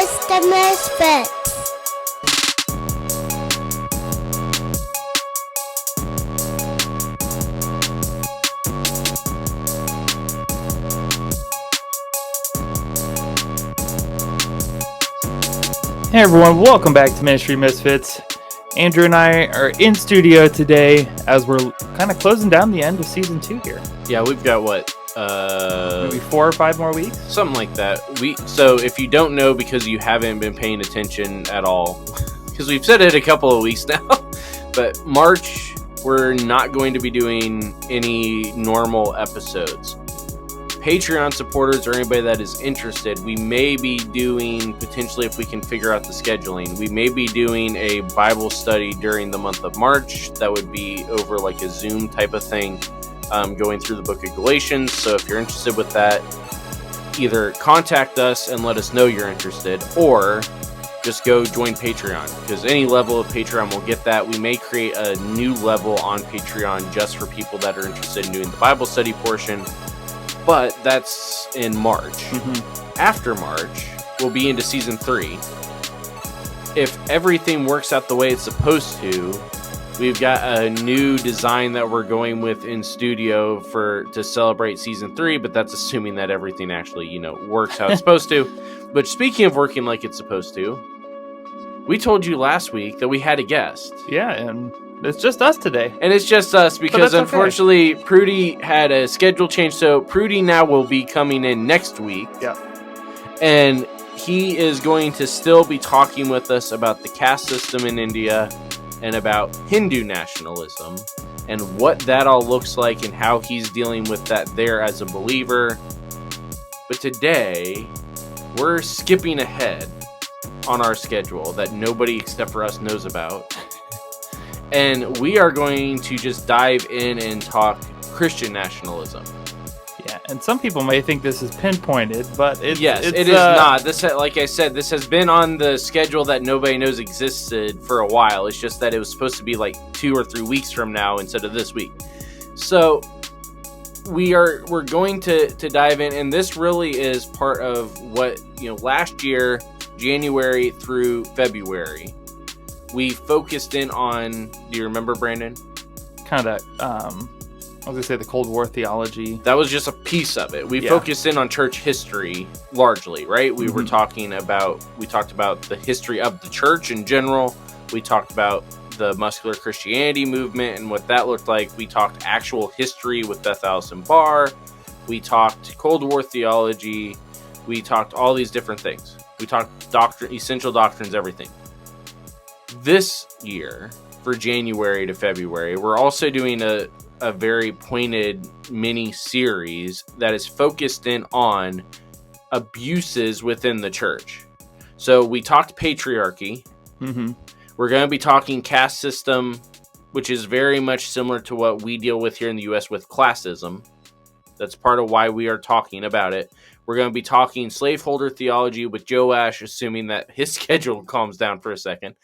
It's the Misfits. Hey everyone, welcome back to Ministry Misfits. Andrew and I are in studio today as we're kind of closing down the end of season 2 here. Yeah, we've got what? Maybe 4 or 5 more weeks? Something like that. So if you don't know because you haven't been paying attention at all, because we've said it a couple of weeks now, but March, we're not going to be doing any normal episodes. Patreon supporters or anybody that is interested, we may be doing, potentially if we can figure out the scheduling, we may be doing a Bible study during the month of March. That would be over like a Zoom type of thing, going through the book of Galatians. So if you're interested with that, either contact us and let us know you're interested, or just go join Patreon, because any level of Patreon will get that. We may create a new level on Patreon just for people that are interested in doing the Bible study portion. But that's in March. Mm-hmm. After March, we'll be into season 3. If everything works out the way it's supposed to, we've got a new design that we're going with in studio to celebrate season 3, but that's assuming that everything actually, works how it's supposed to. But speaking of working like it's supposed to, we told you last week that we had a guest. Yeah, and it's just us today. And it's just us because unfortunately Prudy had a schedule change. So Prudy now will be coming in next week. Yeah. And he is going to still be talking with us about the caste system in India and about Hindu nationalism and what that all looks like and how he's dealing with that there as a believer. But today, we're skipping ahead on our schedule that nobody except for us knows about. And we are going to just dive in and talk Christian nationalism. Yeah, and some people may think this is pinpointed, but it is not. This, like I said, this has been on the schedule that nobody knows existed for a while. It's just that it was supposed to be like 2 or 3 weeks from now instead of this week. So we're going to dive in, and this really is part of what last year, January through February. We focused in on, do you remember, Brandon? Kind of, I was going to say the Cold War theology. That was just a piece of it. We focused in on church history largely, right? We were talked about the history of the church in general. We talked about the muscular Christianity movement and what that looked like. We talked actual history with Beth Allison Barr. We talked Cold War theology. We talked all these different things. We talked essential doctrines, everything. This year, for January to February, we're also doing a very pointed mini-series that is focused in on abuses within the church. So we talked patriarchy. Mm-hmm. We're going to be talking caste system, which is very much similar to what we deal with here in the U.S. with classism. That's part of why we are talking about it. We're going to be talking slaveholder theology with Joash, assuming that his schedule calms down for a second.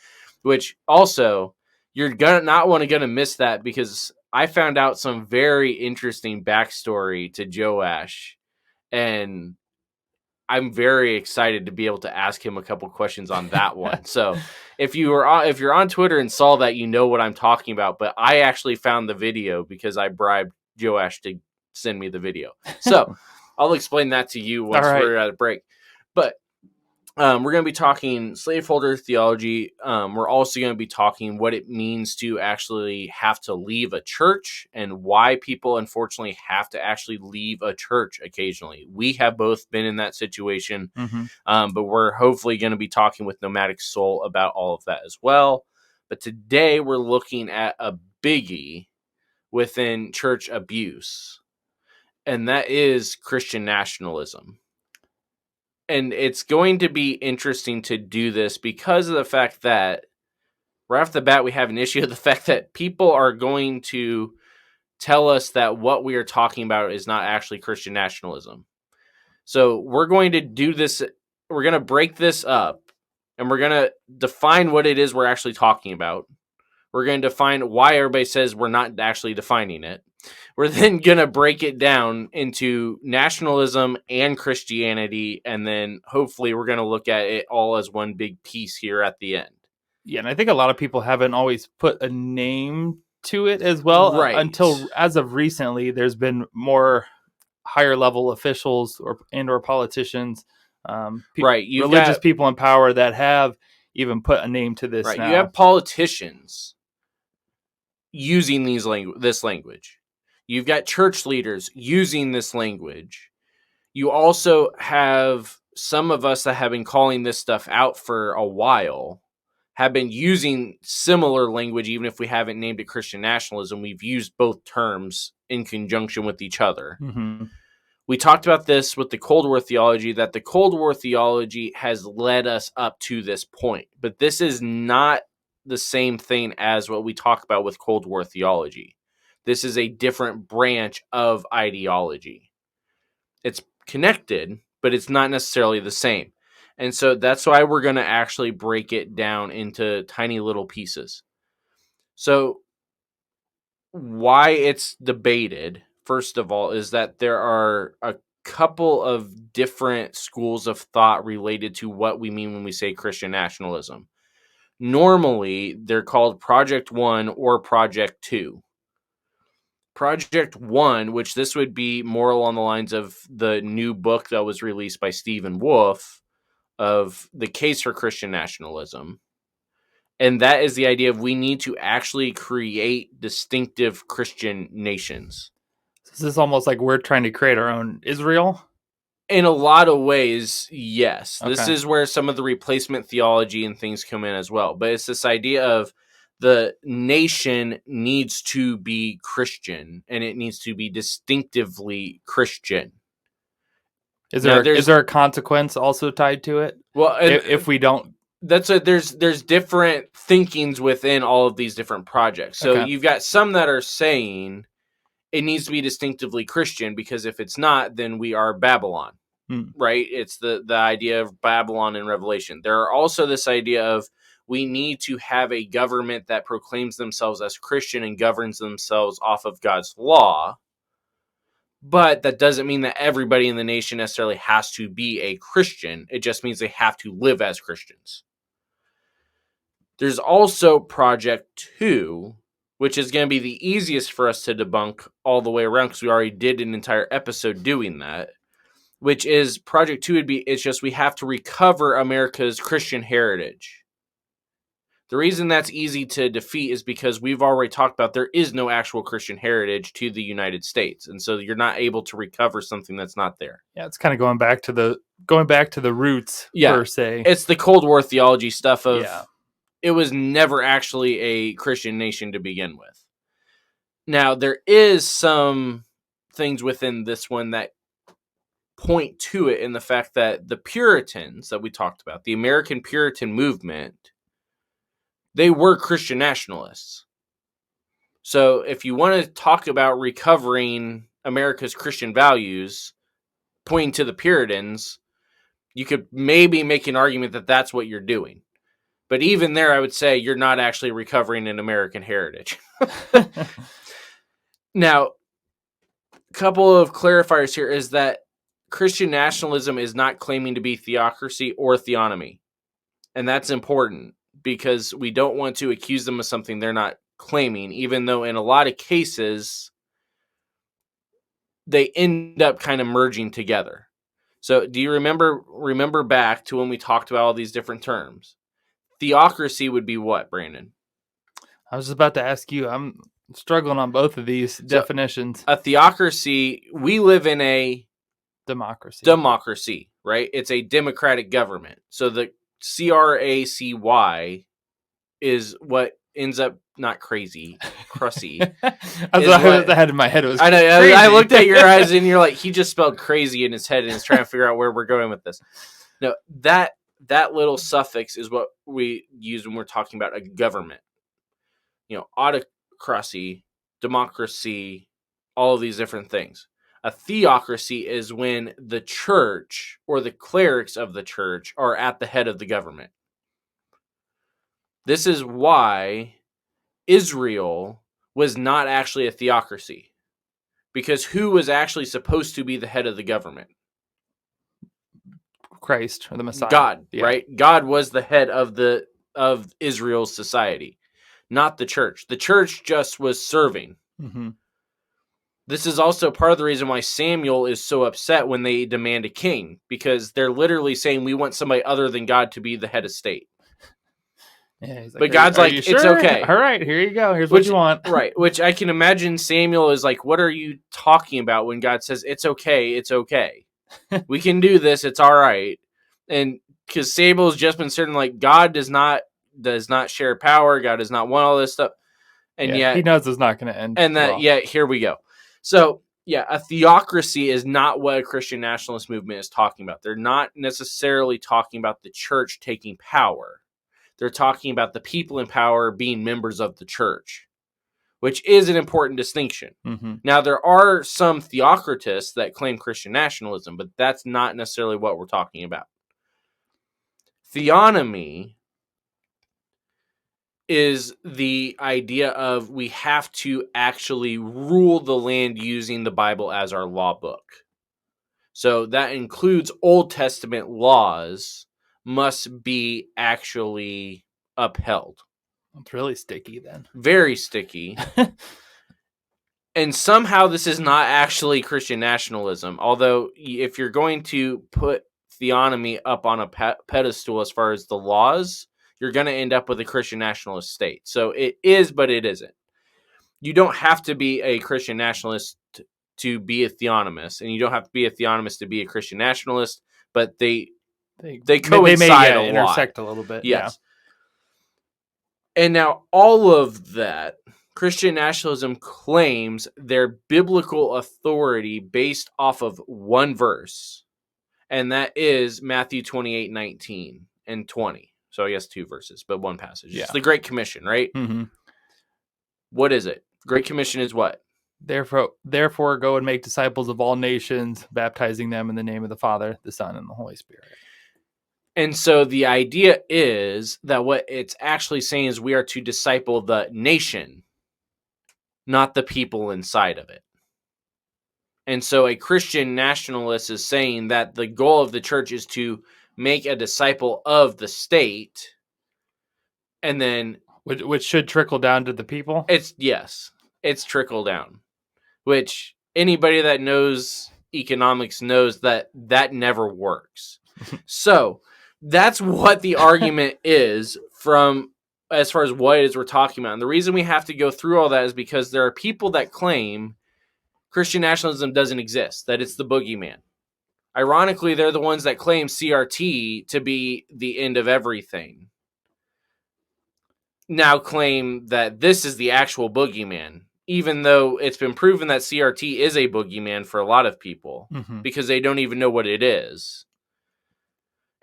Which also, you're not going to miss that, because I found out some very interesting backstory to Joash, and I'm very excited to be able to ask him a couple questions on that one. So if you're on Twitter and saw that, you know what I'm talking about. But I actually found the video because I bribed Joash to send me the video. So I'll explain that to you once we're at a break. But we're going to be talking slaveholder theology. We're also going to be talking what it means to actually have to leave a church and why people, unfortunately, have to actually leave a church occasionally. We have both been in that situation, but we're hopefully going to be talking with Nomadic Soul about all of that as well. But today we're looking at a biggie within church abuse, and that is Christian nationalism. And it's going to be interesting to do this because of the fact that right off the bat, we have an issue with the fact that people are going to tell us that what we are talking about is not actually Christian nationalism. So we're going to do this. We're going to break this up, and we're going to define what it is we're actually talking about. We're going to define why everybody says we're not actually defining it. We're then going to break it down into nationalism and Christianity, and then hopefully we're going to look at it all as one big piece here at the end. Yeah, and I think a lot of people haven't always put a name to it as well, Right. until as of recently, there's been more higher level officials or politicians, right. Religious people in power that have even put a name to this. Right. Now. You have politicians using this language. You've got church leaders using this language. You also have some of us that have been calling this stuff out for a while, have been using similar language, even if we haven't named it Christian nationalism. We've used both terms in conjunction with each other. Mm-hmm. We talked about this with the Cold War theology, that the Cold War theology has led us up to this point. But this is not the same thing as what we talk about with Cold War theology. This is a different branch of ideology. It's connected, but it's not necessarily the same. And so that's why we're going to actually break it down into tiny little pieces. So why it's debated, first of all, is that there are a couple of different schools of thought related to what we mean when we say Christian nationalism. Normally, they're called Project 1 or Project 2. Project 1, which this would be more along the lines of the new book that was released by Stephen Wolfe of The Case for Christian Nationalism. And that is the idea of we need to actually create distinctive Christian nations. Is this almost like we're trying to create our own Israel? In a lot of ways, yes. Okay. This is where some of the replacement theology and things come in as well. But it's this idea of the nation needs to be Christian, and it needs to be distinctively Christian. Is there a consequence also tied to it? Well, if we don't, there's different thinkings within all of these different projects. So You've got some that are saying it needs to be distinctively Christian, because if it's not, then we are Babylon, right? It's the idea of Babylon in Revelation. There are also this idea of we need to have a government that proclaims themselves as Christian and governs themselves off of God's law. But that doesn't mean that everybody in the nation necessarily has to be a Christian. It just means they have to live as Christians. There's also Project 2, which is going to be the easiest for us to debunk all the way around, because we already did an entire episode doing that, which is Project 2 it's just we have to recover America's Christian heritage. The reason that's easy to defeat is because we've already talked about there is no actual Christian heritage to the United States. And so you're not able to recover something that's not there. Yeah, it's kind of going back to the roots, per se. It's the Cold War theology stuff of it was never actually a Christian nation to begin with. Now, there is some things within this one that point to it in the fact that the Puritans that we talked about, the American Puritan movement, they were Christian nationalists. So if you want to talk about recovering America's Christian values, pointing to the Puritans, you could maybe make an argument that that's what you're doing. But even there, I would say you're not actually recovering an American heritage. Now, a couple of clarifiers here is that Christian nationalism is not claiming to be theocracy or theonomy. And that's important, because we don't want to accuse them of something they're not claiming, even though in a lot of cases, they end up kind of merging together. So do you remember back to when we talked about all these different terms? Theocracy would be what, Brandon? I was just about to ask you. I'm struggling on both of these definitions. A theocracy, we live in a democracy, right? It's a democratic government. So the CRACY is what ends up not crazy, crussy. I had in my head. It was. I know. I looked at your eyes and you're like, he just spelled crazy in his head and is trying to figure out where we're going with this. No, that little suffix is what we use when we're talking about a government. Autocracy, democracy, all of these different things. A theocracy is when the church or the clerics of the church are at the head of the government. This is why Israel was not actually a theocracy, because who was actually supposed to be the head of the government? Christ, or the Messiah. God, Yeah. right? God was the head of Israel's society, not the church. The church just was serving. Mm-hmm. This is also part of the reason why Samuel is so upset when they demand a king, because they're literally saying, we want somebody other than God to be the head of state. Yeah, he's like, But God's like, you it's sure? okay. All right, here you go. Here's what you want. Right, which I can imagine Samuel is like, what are you talking about when God says, it's okay, it's okay. We can do this, it's all right. And because Samuel's just been certain, like, God does not share power, God does not want all this stuff. And yet he knows it's not going to end. And that, yet here we go. So, yeah, a theocracy is not what a Christian nationalist movement is talking about. They're not necessarily talking about the church taking power. They're talking about the people in power being members of the church, which is an important distinction. Mm-hmm. Now, there are some theocratists that claim Christian nationalism, but that's not necessarily what we're talking about. Theonomy is the idea of we have to actually rule the land using the Bible as our law book. So that includes Old Testament laws must be actually upheld. It's really sticky then. Very sticky. And somehow this is not actually Christian nationalism. Although if you're going to put theonomy up on a pedestal as far as the laws, you're going to end up with a Christian nationalist state. So it is, but it isn't. You don't have to be a Christian nationalist to be a theonomist, and you don't have to be a theonomist to be a Christian nationalist, but they coincide a lot. Intersect a little bit. Yes. Yeah. And now all of that, Christian nationalism claims their biblical authority based off of one verse, and that is Matthew 28:19 and 20. So I guess two verses, but one passage. Yeah. It's the Great Commission, right? Mm-hmm. What is it? Great Commission is what? Therefore, go and make disciples of all nations, baptizing them in the name of the Father, the Son, and the Holy Spirit. And so the idea is that what it's actually saying is we are to disciple the nation, not the people inside of it. And so a Christian nationalist is saying that the goal of the church is to make a disciple of the state, and then which should trickle down to the people. It's trickle down, which anybody that knows economics knows that never works. So that's what the argument is from as far as what it is we're talking about. And the reason we have to go through all that is because there are people that claim Christian nationalism doesn't exist, that it's the boogeyman. Ironically, they're the ones that claim CRT to be the end of everything. Now claim that this is the actual boogeyman, even though it's been proven that CRT is a boogeyman for a lot of people, because they don't even know what it is.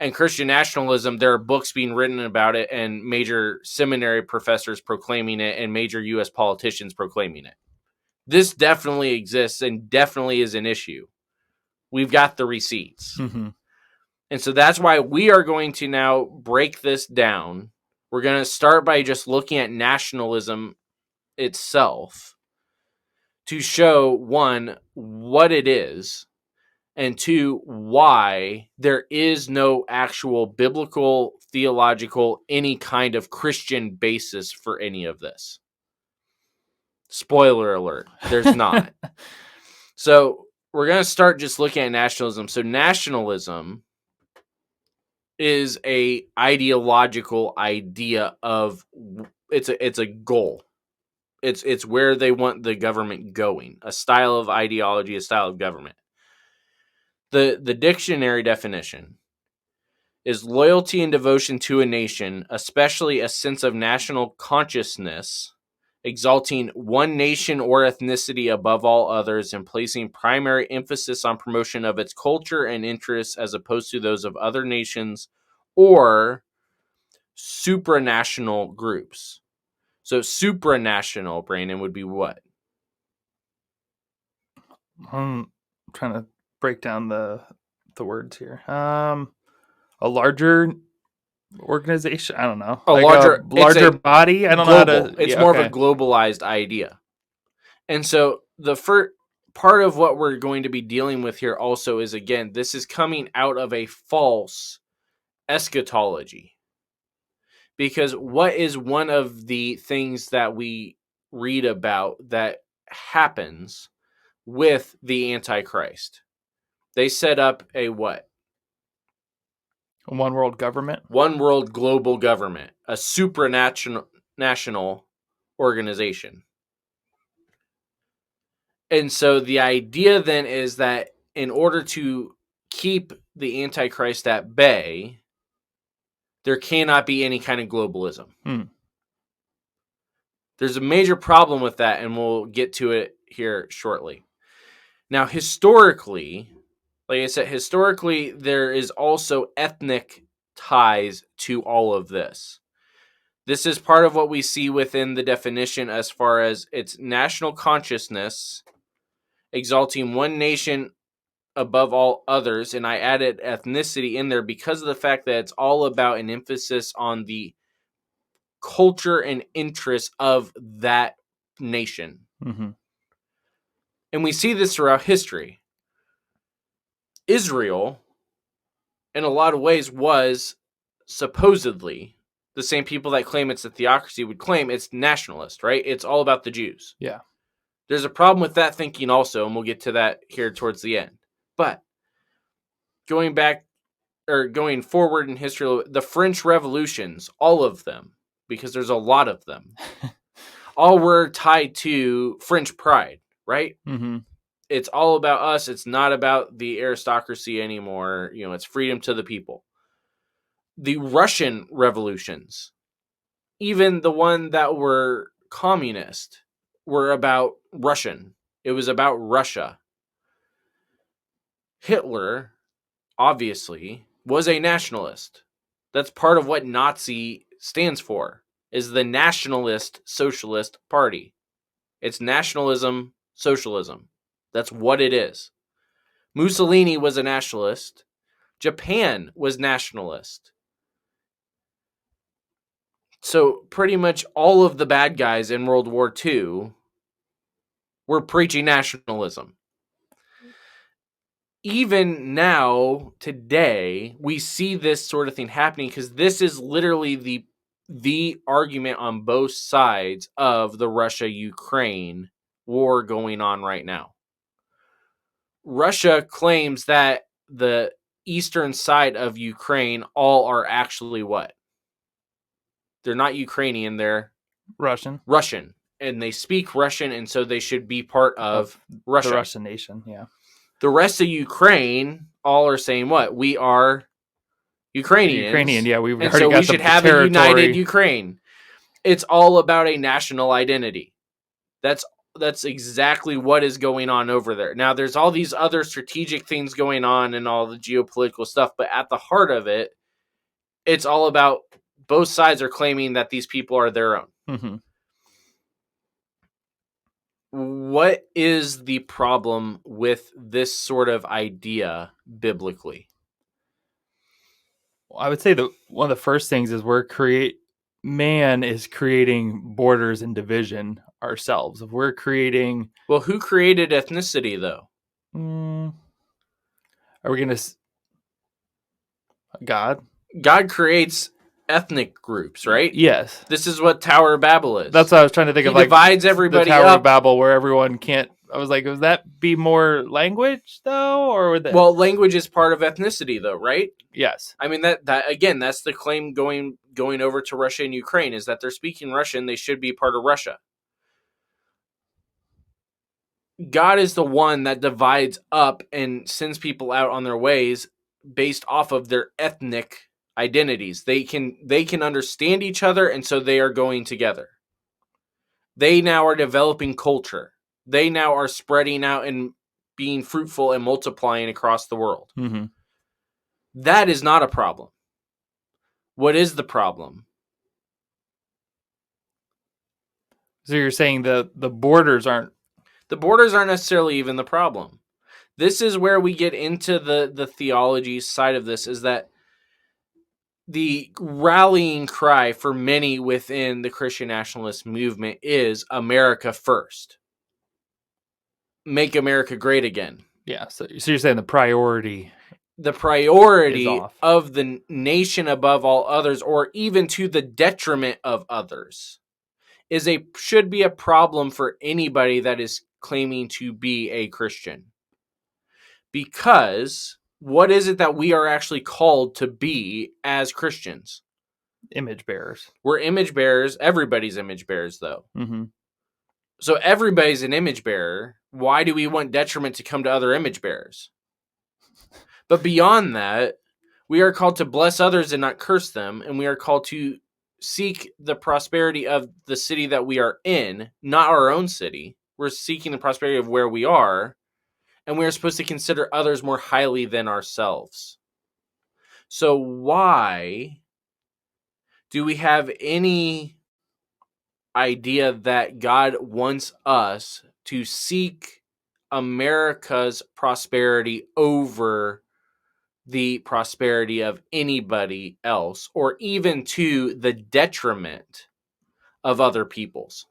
And Christian nationalism, there are books being written about it and major seminary professors proclaiming it and major U.S. politicians proclaiming it. This definitely exists and definitely is an issue. We've got the receipts. Mm-hmm. And so that's why we are going to now break this down. We're going to start by just looking at nationalism itself to show, one, what it is, and two, why there is no actual biblical, theological, any kind of Christian basis for any of this. Spoiler alert, there's not. So we're going to start just looking at nationalism. So nationalism is a ideological idea of it's a goal. It's where they want the government going, a style of ideology, a style of government. The dictionary definition is loyalty and devotion to a nation, especially a sense of national consciousness, exalting one nation or ethnicity above all others and placing primary emphasis on promotion of its culture and interests as opposed to those of other nations or supranational groups. So supranational, Brandon, would be what? I'm trying to break down the words here. A larger organization. I don't know. A Like larger, a larger it's a body. I don't know how global. to. It's Yeah, more okay. of a globalized idea. And so the first part of what we're going to be dealing with here also is, again, this is coming out of a false eschatology. Because what is one of the things that we read about that happens with the Antichrist? They set up a what? A one world government. One world global government, a supranational national organization. And so the idea then is that in order to keep the Antichrist at bay, there cannot be any kind of globalism. There's a major problem with that, and we'll get to it here shortly. Now, historically, like I said, historically, there is also ethnic ties to all of this. This is part of what we see within the definition as far as its national consciousness, exalting one nation above all others. And I added ethnicity in there because of the fact that it's all about an emphasis on the culture and interests of that nation. Mm-hmm. And we see this throughout history. Israel, in a lot of ways, was supposedly the same people that claim it's a theocracy would claim it's nationalist, right? It's all about the Jews. Yeah. There's a problem with that thinking also, and we'll get to that here towards the end. But going back or going forward in history, the French revolutions, all of them, because there's a lot of them, all were tied to French pride, right? Mm-hmm. It's all about us. It's not about the aristocracy anymore. You know, it's freedom to the people. The Russian revolutions, even the one that were communist, were about Russian. It was about Russia. Hitler, obviously, was a nationalist. That's part of what Nazi stands for, is the Nationalist Socialist Party. It's nationalism, socialism. That's what it is. Mussolini was a nationalist. Japan was nationalist. So pretty much all of the bad guys in World War II were preaching nationalism. Even now, today, we see this sort of thing happening because this is literally the argument on both sides of the Russia-Ukraine war going on right now. Russia claims that the eastern side of Ukraine all are actually what? They're not Ukrainian, they're Russian. And they speak Russian, and so they should be part of Russia. The Russian nation, yeah. The rest of Ukraine all are saying what? We are Ukrainians. Ukrainian, yeah. And so we should have a united Ukraine. It's all about a national identity. That's exactly what is going on over there. Now, there's all these other strategic things going on and all the geopolitical stuff, but at the heart of it, it's all about both sides are claiming that these people are their own. Mm-hmm. What is the problem with this sort of idea biblically? Well, I would say that one of the first things is man is creating borders and division ourselves. If we're creating... Well, who created ethnicity, though? Are we going to... God? God creates ethnic groups, right? Yes. This is what Tower of Babel is. That's what I was trying to think of. He divides everybody the Tower up. of Babel, where everyone can't... I was like, would that be more language, though? Or would that... Well, language is part of ethnicity, though, right? Yes. I mean, that again, that's the claim going over to Russia and Ukraine, is that they're speaking Russian. They should be part of Russia. God is the one that divides up and sends people out on their ways based off of their ethnic identities. They can understand each other, and so they are going together. They now are developing culture. They now are spreading out and being fruitful and multiplying across the world. Mm-hmm. That is not a problem. What is the problem? So you're saying the borders aren't... The borders aren't necessarily even the problem. This is where we get into the theology side of this, is that the rallying cry for many within the Christian nationalist movement is America first. Make America great again. Yeah, so you're saying the priority The of the nation above all others, or even to the detriment of others, should be a problem for anybody that is claiming to be a Christian. Because what is it that we are actually called to be as Christians? Image bearers. We're image bearers. Everybody's image bearers, though. Mm-hmm. So everybody's an image bearer. Why do we want detriment to come to other image bearers? But beyond that, we are called to bless others and not curse them. And we are called to seek the prosperity of the city that we are in, not our own city. We're seeking the prosperity of where we are. And we are supposed to consider others more highly than ourselves. So why do we have any idea that God wants us to seek America's prosperity over the prosperity of anybody else, or even to the detriment of other people's?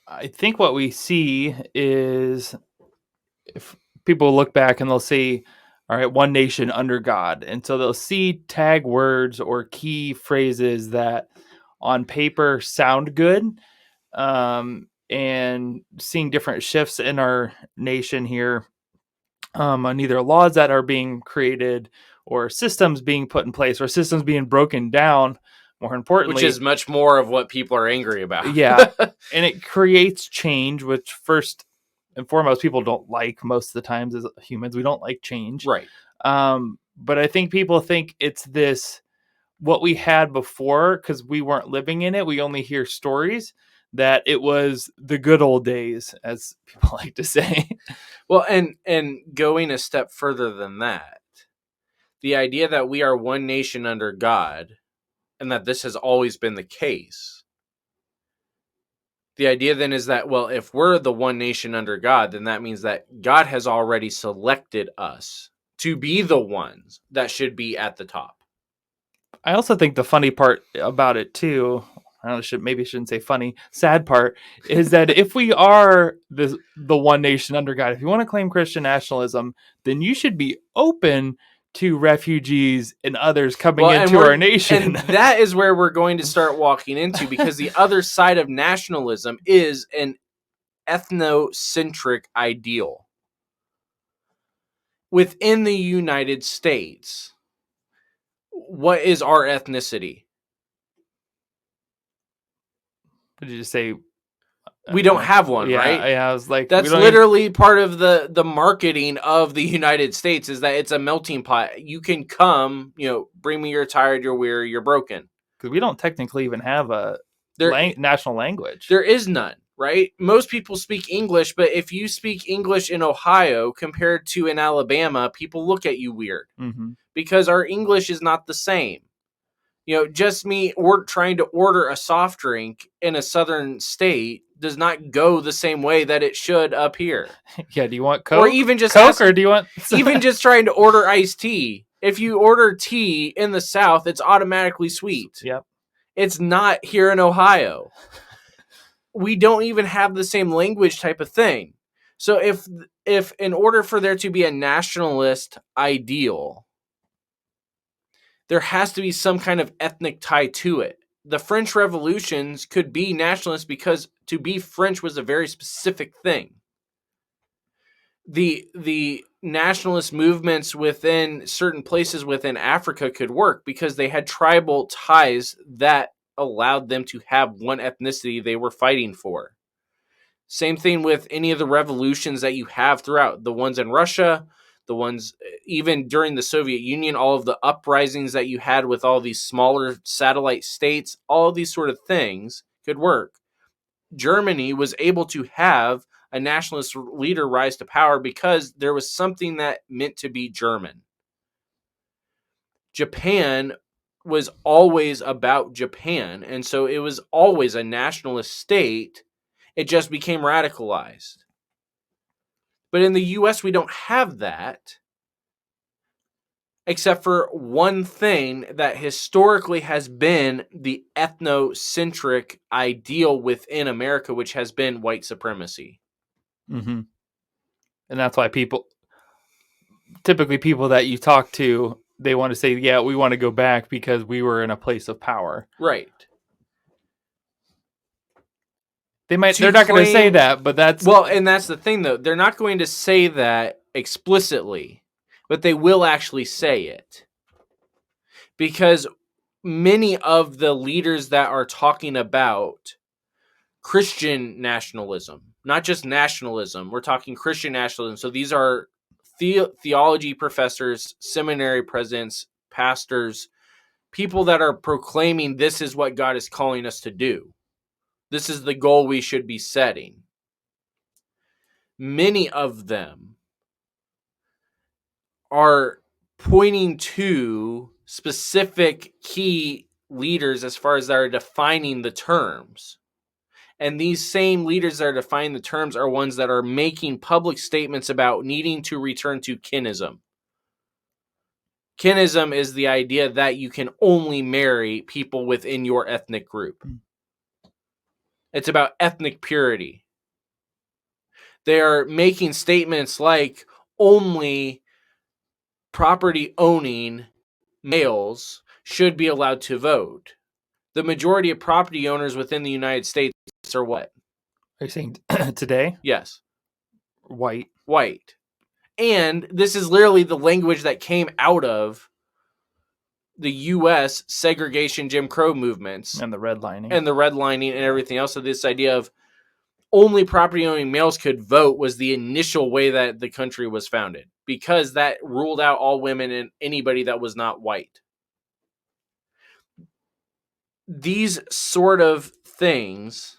I think what we see is, if people look back and they'll see, all right, one nation under God. And so they'll see tag words or key phrases that on paper sound good. And seeing different shifts in our nation here, on either laws that are being created or systems being put in place or systems being broken down, more importantly. Which is much more of what people are angry about. Yeah. And it creates change, which first and foremost, people don't like most of the times as humans. We don't like change. Right. But I think people think it's this, what we had before, because we weren't living in it. We only hear stories that it was the good old days, as people like to say. Well, and going a step further than that, the idea that we are one nation under God and that this has always been the case. The idea then is that, well, if we're the one nation under God, then that means that God has already selected us to be the ones that should be at the top. I also think the funny part about it too, I don't know, maybe I shouldn't say funny, sad part is that if we are the one nation under God, if you want to claim Christian nationalism, then you should be open to refugees and others coming into our nation. And that is where we're going to start walking into, because the other side of nationalism is an ethnocentric ideal. Within the United States, what is our ethnicity? Did you just say we don't have one, yeah, right? Yeah, I was like, that's literally part of the marketing of the United States, is that it's a melting pot. You can come, bring me, you're tired, you're weary, you're broken. Because we don't technically even have a national language. There is none, right? Most people speak English, but if you speak English in Ohio compared to in Alabama, people look at you weird, because our English is not the same. Just me trying to order a soft drink in a southern state does not go the same way that it should up here. Yeah, do you want Coke? Or even just Coke, or do you want... even just trying to order iced tea. If you order tea in the South, it's automatically sweet. Yep. It's not here in Ohio. We don't even have the same language type of thing. So if in order for there to be a nationalist ideal, there has to be some kind of ethnic tie to it. The French revolutions could be nationalist because to be French was a very specific thing. The nationalist movements within certain places within Africa could work because they had tribal ties that allowed them to have one ethnicity they were fighting for. Same thing with any of the revolutions that you have throughout, the ones in Russia, the ones even during the Soviet Union, all of the uprisings that you had with all these smaller satellite states, all of these sort of things could work. Germany was able to have a nationalist leader rise to power because there was something that meant to be German. Japan was always about Japan, and so it was always a nationalist state. It just became radicalized. But in the U.S., we don't have that. except for one thing that historically has been the ethnocentric ideal within America, which has been white supremacy. Mm-hmm. And that's why typically people that you talk to, they want to say, yeah, we want to go back because we were in a place of power. Right. They're not going to say that, but that's... Well, and that's the thing, though. They're not going to say that explicitly, but they will actually say it. Because many of the leaders that are talking about Christian nationalism, not just nationalism, we're talking Christian nationalism. So these are theology professors, seminary presidents, pastors, people that are proclaiming this is what God is calling us to do. This is the goal we should be setting. Many of them are pointing to specific key leaders as far as they're defining the terms. And these same leaders that are defining the terms are ones that are making public statements about needing to return to kinism. Kinism is the idea that you can only marry people within your ethnic group. It's about ethnic purity. They are making statements like only property-owning males should be allowed to vote. The majority of property owners within the United States are what? Are you saying today? Yes. White. And this is literally the language that came out of the U.S. segregation Jim Crow movements. And the redlining. And everything else. So this idea of only property-owning males could vote was the initial way that the country was founded, because that ruled out all women and anybody that was not white. These sort of things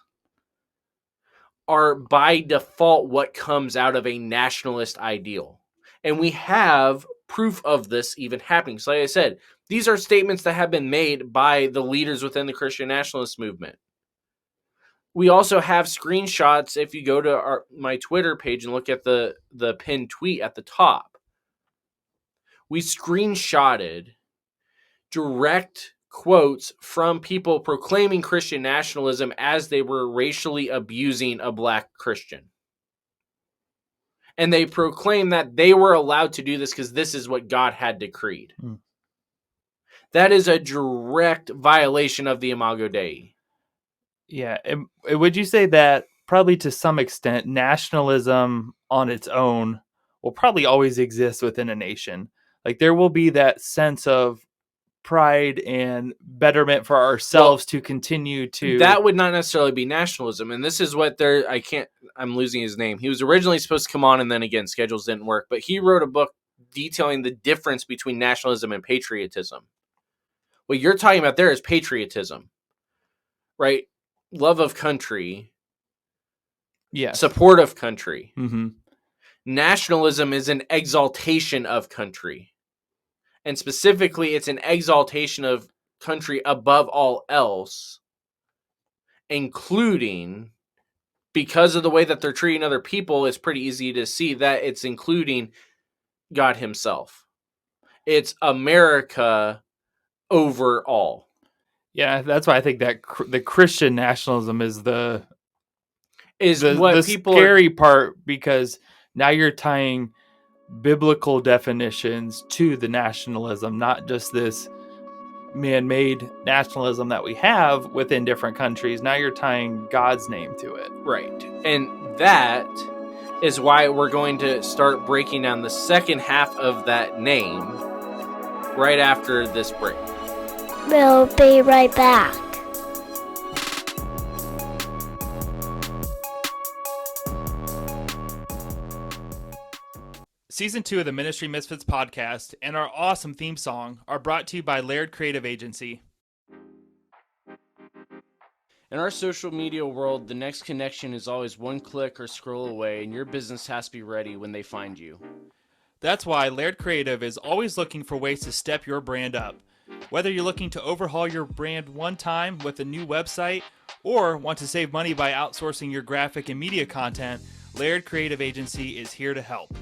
are by default what comes out of a nationalist ideal. And we have proof of this even happening. So like I said, these are statements that have been made by the leaders within the Christian nationalist movement. We also have screenshots. If you go to my Twitter page and look at the pinned tweet at the top, we screenshotted direct quotes from people proclaiming Christian nationalism as they were racially abusing a black Christian. And they proclaimed that they were allowed to do this because this is what God had decreed. That is a direct violation of the Imago Dei. Yeah. Would you say that probably to some extent, nationalism on its own will probably always exist within a nation? Like there will be that sense of pride and betterment for ourselves to continue to... That would not necessarily be nationalism. And this is what I'm losing his name. He was originally supposed to come on, and then again, schedules didn't work. But he wrote a book detailing the difference between nationalism and patriotism. What you're talking about there is patriotism, right? Love of country. Yes. Support of country. Mm-hmm. Nationalism is an exaltation of country. And specifically, it's an exaltation of country above all else, including, because of the way that they're treating other people, it's pretty easy to see that it's including God himself. It's America overall. Yeah, that's why I think that the Christian nationalism is the scary part, because now you're tying biblical definitions to the nationalism, not just this man-made nationalism that we have within different countries. Now you're tying God's name to it. Right. And that is why we're going to start breaking down the second half of that name right after this break. We'll be right back. Season 2 of the Ministry Misfits podcast and our awesome theme song are brought to you by Laird Creative Agency. In our social media world, the next connection is always one click or scroll away, and your business has to be ready when they find you. That's why Laird Creative is always looking for ways to step your brand up. Whether you're looking to overhaul your brand one time with a new website or want to save money by outsourcing your graphic and media content, Laird Creative Agency is here to help.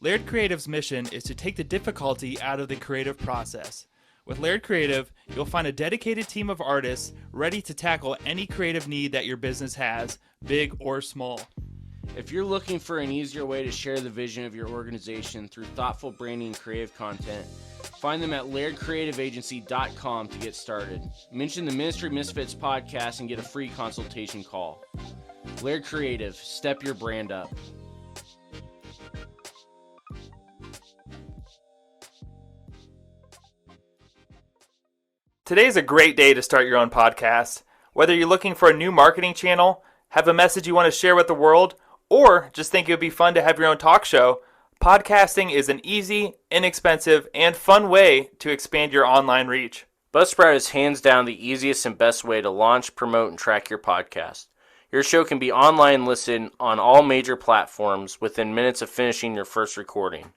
Laird Creative's mission is to take the difficulty out of the creative process. With Laird Creative, you'll find a dedicated team of artists ready to tackle any creative need that your business has, big or small. If you're looking for an easier way to share the vision of your organization through thoughtful branding and creative content, find them at lairdcreativeagency.com to get started. Mention the Ministry Misfits podcast and get a free consultation call. Laird Creative, step your brand up. Today's a great day to start your own podcast. Whether you're looking for a new marketing channel, have a message you want to share with the world, or just think it would be fun to have your own talk show, podcasting is an easy, inexpensive, and fun way to expand your online reach. Buzzsprout is hands down the easiest and best way to launch, promote, and track your podcast. Your show can be online listened on all major platforms within minutes of finishing your first recording.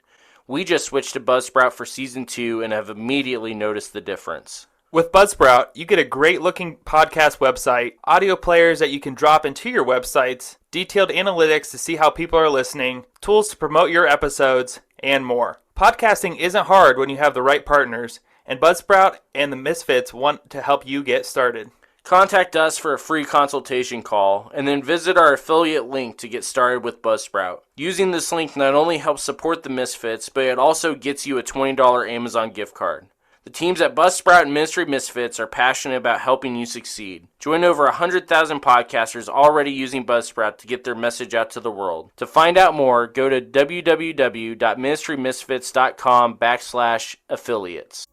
We just switched to Buzzsprout for Season 2 and have immediately noticed the difference. With Buzzsprout, you get a great-looking podcast website, audio players that you can drop into your websites, detailed analytics to see how people are listening, tools to promote your episodes, and more. Podcasting isn't hard when you have the right partners, and Buzzsprout and the Misfits want to help you get started. Contact us for a free consultation call, and then visit our affiliate link to get started with Buzzsprout. Using this link not only helps support the Misfits, but it also gets you a $20 Amazon gift card. The teams at Buzzsprout and Ministry Misfits are passionate about helping you succeed. Join over 100,000 podcasters already using Buzzsprout to get their message out to the world. To find out more, go to www.ministrymisfits.com/affiliates.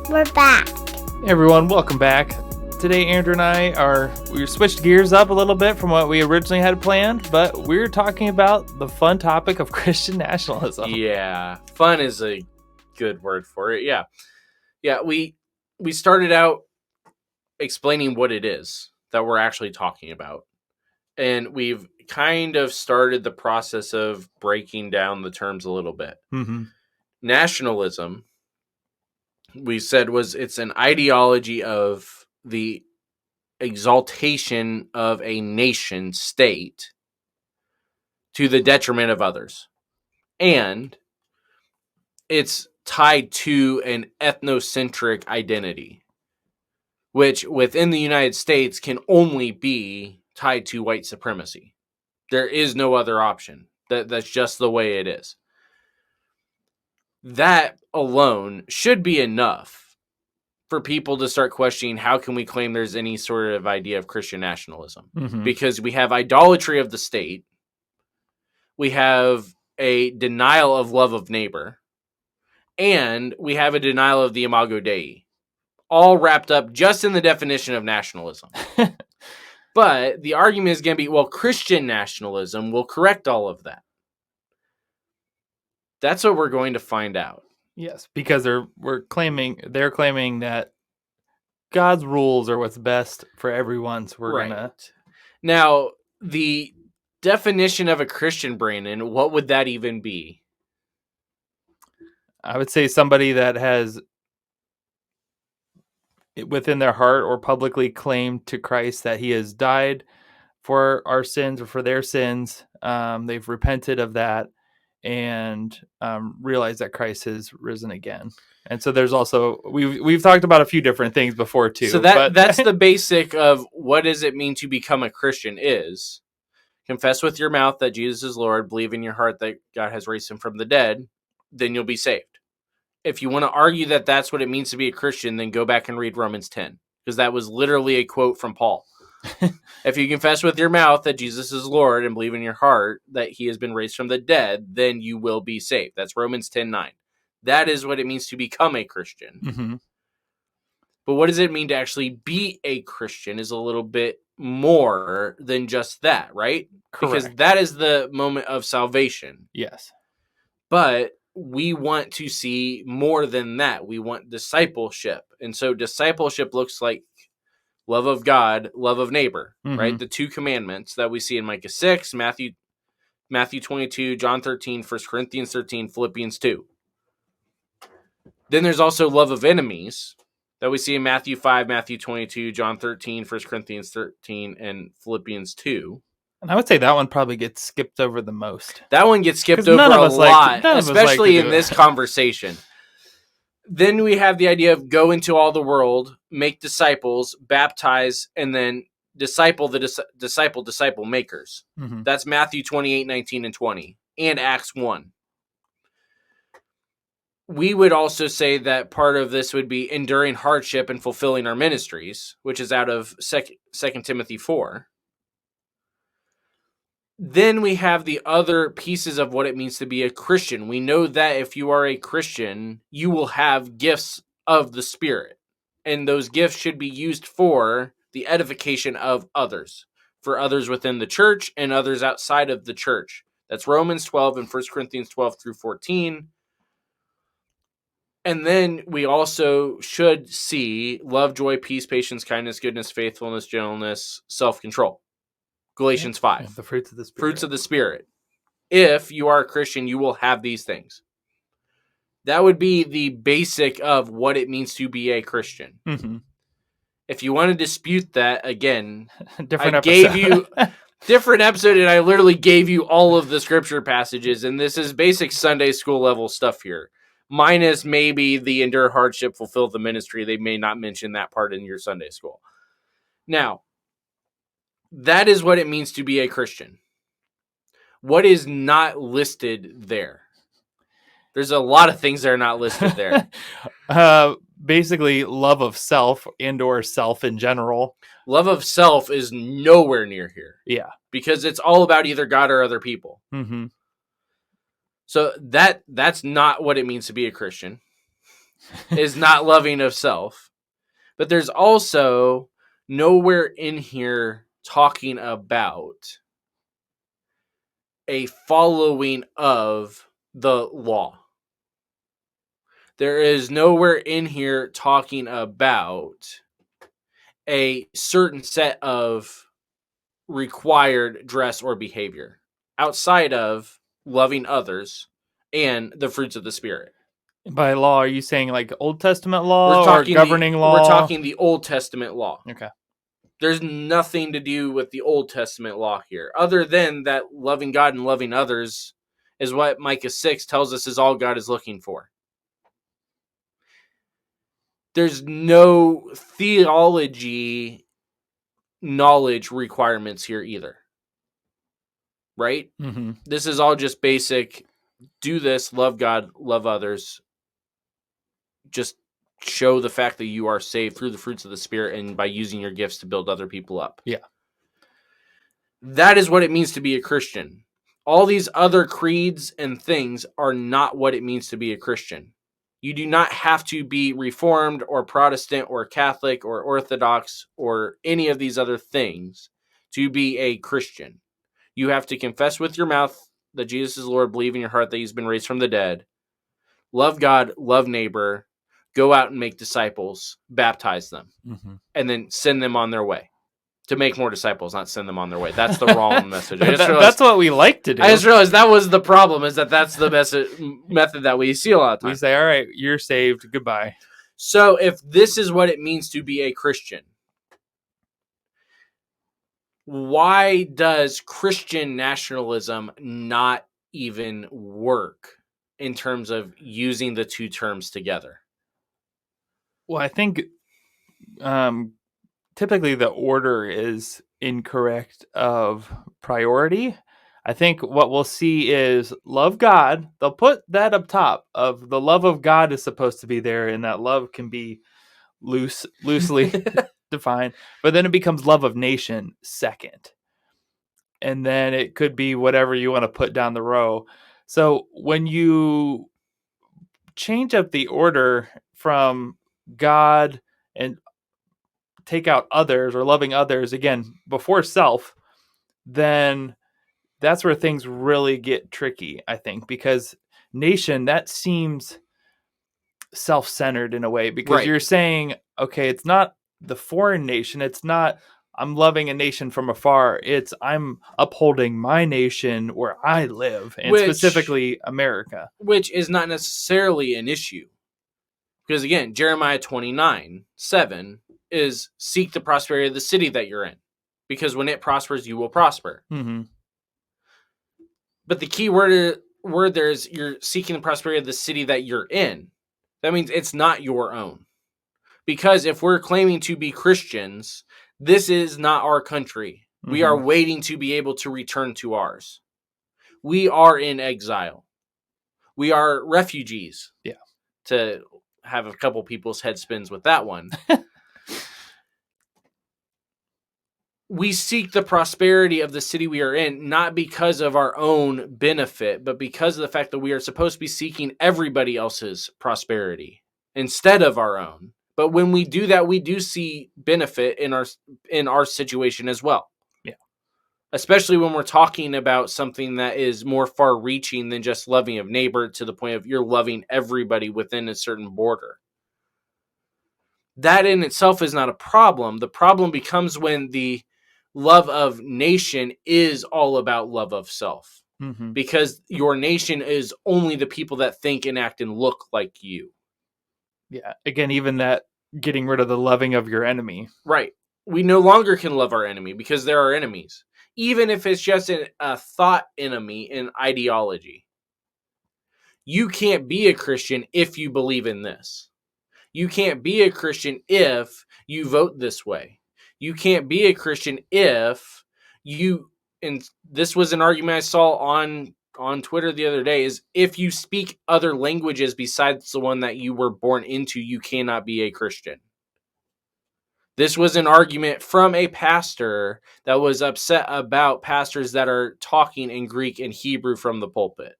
We're back. Hey everyone, welcome back. Today, Andrew and we switched gears up a little bit from what we originally had planned, but we're talking about the fun topic of Christian nationalism. Yeah, fun is a good word for it. Yeah, we started out explaining what it is that we're actually talking about, and we've kind of started the process of breaking down the terms a little bit. Mm-hmm. Nationalism, we said, it's an ideology of the exaltation of a nation state to the detriment of others. And it's tied to an ethnocentric identity, which within the United States can only be tied to white supremacy. There is no other option. That's just the way it is. That alone should be enough for people to start questioning how can we claim there's any sort of idea of Christian nationalism. Mm-hmm. Because we have idolatry of the state, we have a denial of love of neighbor, and we have a denial of the imago Dei, all wrapped up just in the definition of nationalism. But the argument is going to be, well, Christian nationalism will correct all of that. That's what we're going to find out. Yes, because they're claiming that God's rules are what's best for everyone. So we're gonna. Now, the definition of a Christian, Brandon, what would that even be? I would say somebody that has within their heart or publicly claimed to Christ that he has died for our sins or for their sins. They've repented of that and realize that Christ has risen again. And so there's also, we've talked about a few different things before too. So that's the basic of what does it mean to become a Christian is confess with your mouth that Jesus is Lord, believe in your heart that God has raised him from the dead, then you'll be saved. If you want to argue that that's what it means to be a Christian, then go back and read Romans 10, because that was literally a quote from Paul. If you confess with your mouth that Jesus is Lord and believe in your heart that he has been raised from the dead, then you will be saved. That's Romans 10:9. That is what it means to become a Christian. Mm-hmm. But what does it mean to actually be a Christian is a little bit more than just that, right? Correct. Because that is the moment of salvation. Yes. But we want to see more than that. We want discipleship. And so discipleship looks like love of God, love of neighbor, mm-hmm. right? The two commandments that we see in Micah 6, Matthew 22, John 13, 1 Corinthians 13, Philippians 2. Then there's also love of enemies, that we see in Matthew 5, Matthew 22, John 13, 1 Corinthians 13, and Philippians 2. And I would say that one probably gets skipped over the most. That one gets skipped over a lot, especially in this conversation. Then we have the idea of go into all the world, make disciples, baptize, and then disciple the disciple makers. Mm-hmm. That's Matthew 28, 19, and 20, and Acts 1. We would also say that part of this would be enduring hardship and fulfilling our ministries, which is out of 2 Timothy 4. Then we have the other pieces of what it means to be a Christian. We know that if you are a Christian, you will have gifts of the Spirit. And those gifts should be used for the edification of others, for others within the church and others outside of the church. That's Romans 12 and 1 Corinthians 12 through 14. And then we also should see love, joy, peace, patience, kindness, goodness, faithfulness, gentleness, self-control. Galatians 5. The fruits of the Spirit. Fruits of the Spirit. If you are a Christian, you will have these things. That would be the basic of what it means to be a Christian. Mm-hmm. If you want to dispute that, again, different gave you different episode, and I literally gave you all of the scripture passages, and this is basic Sunday school level stuff here. Minus maybe the endure hardship, fulfill the ministry. They may not mention that part in your Sunday school. Now, that is what it means to be a Christian. What is not listed there? There's a lot of things that are not listed there. Basically, love of self and or self in general. Love of self is nowhere near here. Yeah. Because it's all about either God or other people. Mm-hmm. So that's not what it means to be a Christian. Is not loving of self. But there's also nowhere in here talking about a following of the law. There is nowhere in here talking about a certain set of required dress or behavior outside of loving others and the fruits of the Spirit. By law, are you saying like Old Testament law or governing law? We're talking the Old Testament law. Okay. There's nothing to do with the Old Testament law here, other than that loving God and loving others is what Micah 6 tells us is all God is looking for. There's no theology knowledge requirements here either. Right? Mm-hmm. This is all just basic, do this, love God, love others. Just show the fact that you are saved through the fruits of the Spirit and by using your gifts to build other people up. Yeah. That is what it means to be a Christian. All these other creeds and things are not what it means to be a Christian. You do not have to be Reformed or Protestant or Catholic or Orthodox or any of these other things to be a Christian. You have to confess with your mouth that Jesus is Lord, believe in your heart that he's been raised from the dead, love God, love neighbor, go out and make disciples, baptize them, and then send them on their way. To make more disciples, not send them on their way. That's the wrong message. That's what we like to do. I just realized that was the problem, is that's the method that we see a lot of times. We say, all right, you're saved, goodbye. So if this is what it means to be a Christian, why does Christian nationalism not even work in terms of using the two terms together? Well, I think typically the order is incorrect of priority. I think what we'll see is love God. They'll put that up top of the love of God is supposed to be there, and that love can be loosely defined. But then it becomes love of nation second. And then it could be whatever you want to put down the row. So when you change up the order from God and take out others or loving others, again, before self, then that's where things really get tricky, I think, because nation, that seems self-centered in a way, because you're saying, okay, it's not the foreign nation. It's not, I'm loving a nation from afar. It's, I'm upholding my nation where I live, and specifically America. Which is not necessarily an issue. Because again, Jeremiah 29:7 is seek the prosperity of the city that you're in. Because when it prospers, you will prosper. Mm-hmm. But the key word there is you're seeking the prosperity of the city that you're in. That means it's not your own. Because if we're claiming to be Christians, this is not our country. Mm-hmm. We are waiting to be able to return to ours. We are in exile. We are refugees. Yeah. To have a couple people's head spins with that one. We seek the prosperity of the city we are in, not because of our own benefit, but because of the fact that we are supposed to be seeking everybody else's prosperity instead of our own. But when we do that, we do see benefit in our situation as well. Yeah. Especially when we're talking about something that is more far-reaching than just loving of neighbor to the point of you're loving everybody within a certain border. That in itself is not a problem. The problem becomes when the love of nation is all about love of self. Mm-hmm. Because your nation is only the people that think and act and look like you. Yeah. Again, even that getting rid of the loving of your enemy. Right. We no longer can love our enemy because they're our enemies. Even if it's just a thought enemy in ideology. You can't be a Christian if you believe in this. You can't be a Christian if you vote this way. You can't be a Christian if you, and this was an argument I saw on Twitter the other day, is if you speak other languages besides the one that you were born into, you cannot be a Christian. This was an argument from a pastor that was upset about pastors that are talking in Greek and Hebrew from the pulpit.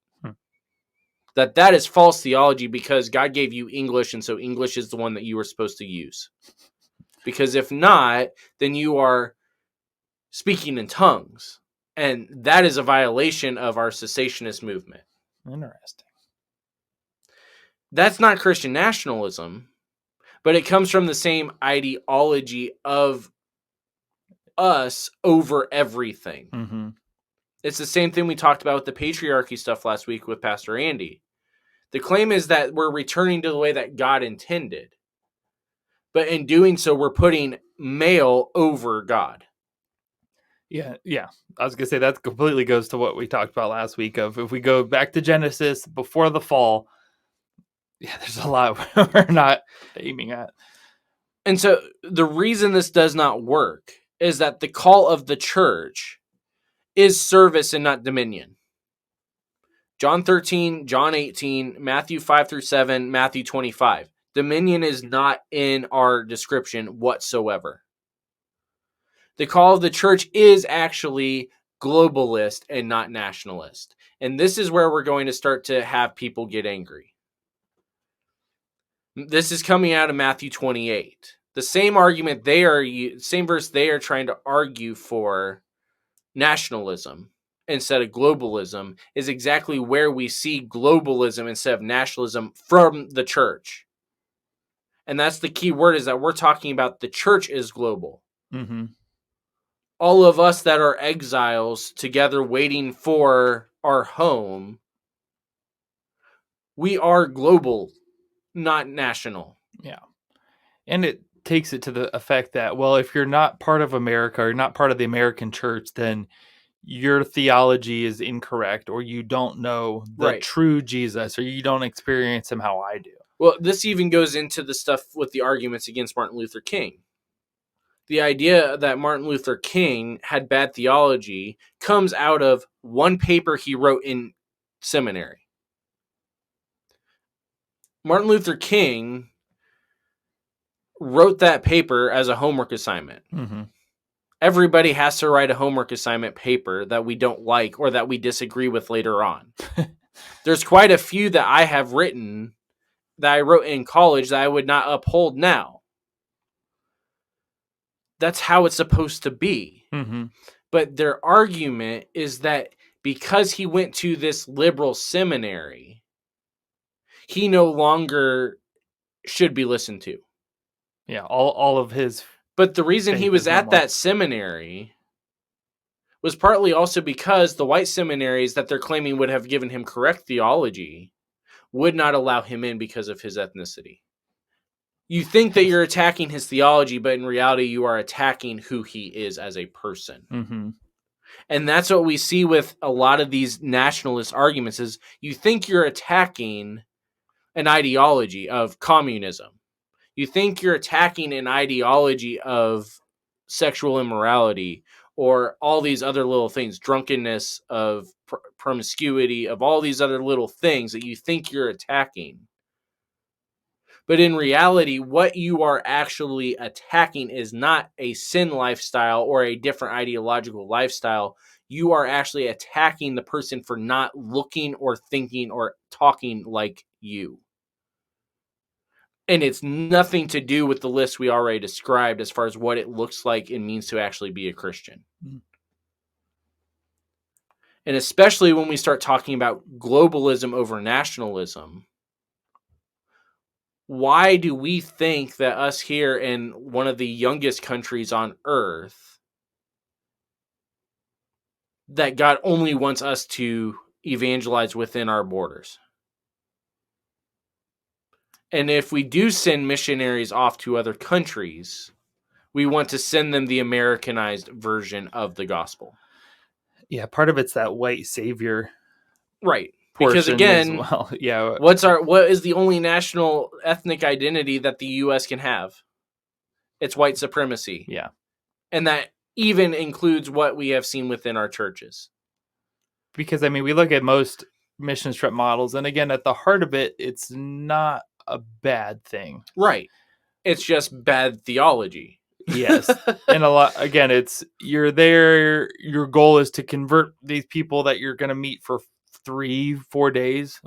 That is false theology because God gave you English, and so English is the one that you were supposed to use. Because if not, then you are speaking in tongues. And that is a violation of our cessationist movement. Interesting. That's not Christian nationalism, but it comes from the same ideology of us over everything. Mm-hmm. It's the same thing we talked about with the patriarchy stuff last week with Pastor Andy. The claim is that we're returning to the way that God intended. But in doing so, we're putting male over God. Yeah. I was going to say that completely goes to what we talked about last week of if we go back to Genesis before the fall, there's a lot we're not aiming at. And so the reason this does not work is that the call of the church is service and not dominion. John 13, John 18, Matthew 5-7, Matthew 25. Dominion is not in our description whatsoever. The call of the church is actually globalist and not nationalist. And this is where we're going to start to have people get angry. This is coming out of Matthew 28. The same argument same verse they are trying to argue for nationalism instead of globalism is exactly where we see globalism instead of nationalism from the church. And that's the key word, is that we're talking about the church is global. Mm-hmm. All of us that are exiles together waiting for our home, we are global, not national. Yeah. And it takes it to the effect that, well, if you're not part of America or not part of the American church, then your theology is incorrect, or you don't know the true Jesus, or you don't experience him how I do. Well, this even goes into the stuff with the arguments against Martin Luther King. The idea that Martin Luther King had bad theology comes out of one paper he wrote in seminary. Martin Luther King wrote that paper as a homework assignment. Mm-hmm. Everybody has to write a homework assignment paper that we don't like or that we disagree with later on. There's quite a few that I have written that I wrote in college that I would not uphold now. That's how it's supposed to be. Mm-hmm. But their argument is that because he went to this liberal seminary, he no longer should be listened to. Yeah, all of his. But the reason he was at that seminary was partly also because the white seminaries that they're claiming would have given him correct theology would not allow him in because of his ethnicity. You think that you're attacking his theology, but in reality, you are attacking who he is as a person. Mm-hmm. And that's what we see with a lot of these nationalist arguments is you think you're attacking an ideology of communism. You think you're attacking an ideology of sexual immorality or all these other little things, drunkenness, of promiscuity, of all these other little things that you think you're attacking. But in reality, what you are actually attacking is not a sin lifestyle or a different ideological lifestyle. You are actually attacking the person for not looking or thinking or talking like you. And it's nothing to do with the list we already described as far as what it looks like and means to actually be a Christian. Mm-hmm. And especially when we start talking about globalism over nationalism, why do we think that us here in one of the youngest countries on earth, that God only wants us to evangelize within our borders? And if we do send missionaries off to other countries, we want to send them the Americanized version of the gospel. Yeah, part of it's that white savior, right? Because again, well. Yeah, what is the only national ethnic identity that the U.S. can have? It's white supremacy. Yeah, and that even includes what we have seen within our churches. Because I mean, we look at most mission trip models, and again, at the heart of it, it's not a bad thing, right? It's just bad theology. Yes. And a lot, again, it's you're there, your goal is to convert these people that you're going to meet for 3-4 days,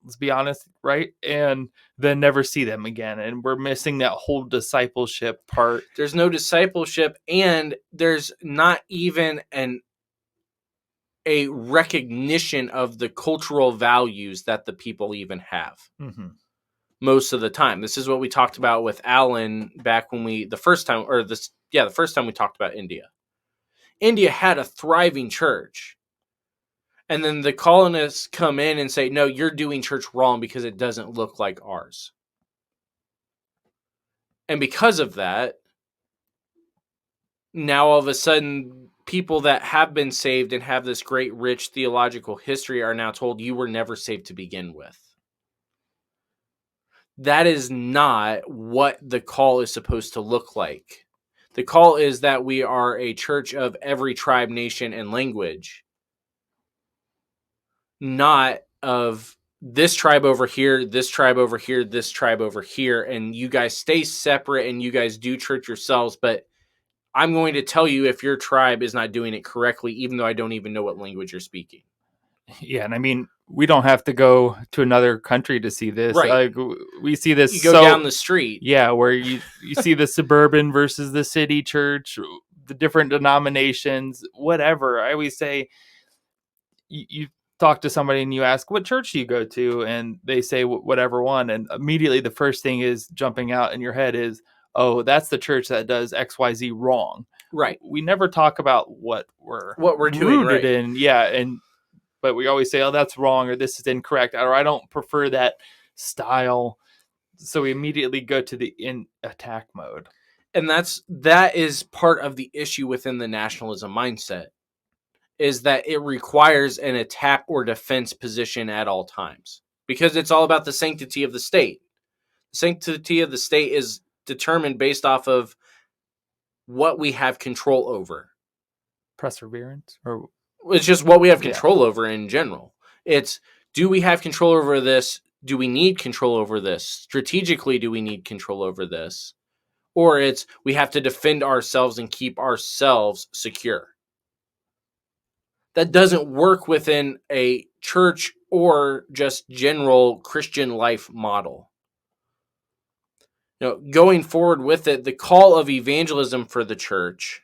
let's be honest, right? And then never see them again. And we're missing that whole discipleship part. There's no discipleship, and there's not even a recognition of the cultural values that the people even have. Mm-hmm. Most of the time. This is what we talked about with Alan back when the first time we talked about India. India had a thriving church. And then the colonists come in and say, no, you're doing church wrong because it doesn't look like ours. And because of that, now all of a sudden, people that have been saved and have this great, rich theological history are now told you were never saved to begin with. That is not what the call is supposed to look like. The call is that we are a church of every tribe, nation, and language. Not of this tribe over here, this tribe over here, this tribe over here, and you guys stay separate and you guys do church yourselves, but I'm going to tell you if your tribe is not doing it correctly, even though I don't even know what language you're speaking. Yeah, and I mean, we don't have to go to another country to see this. Right. We see this. You go down the street. Yeah, where you see the suburban versus the city church, the different denominations, whatever. I always say, you talk to somebody and you ask, what church do you go to? And they say whatever one. And immediately the first thing is jumping out in your head is, oh, that's the church that does XYZ wrong. Right. We never talk about what we're doing right. in. Yeah. But we always say, oh, that's wrong, or this is incorrect, or I don't prefer that style. So we immediately go to the attack mode. And that is part of the issue within the nationalism mindset, is that it requires an attack or defense position at all times, because it's all about the sanctity of the state. The sanctity of the state is determined based off of what we have control over. Perseverance? Or it's just what we have control over in general. It's, do we have control over this? Do we need control over this? Strategically, do we need control over this? Or it's, we have to defend ourselves and keep ourselves secure. That doesn't work within a church or just general Christian life model. Going forward with it, the call of evangelism for the church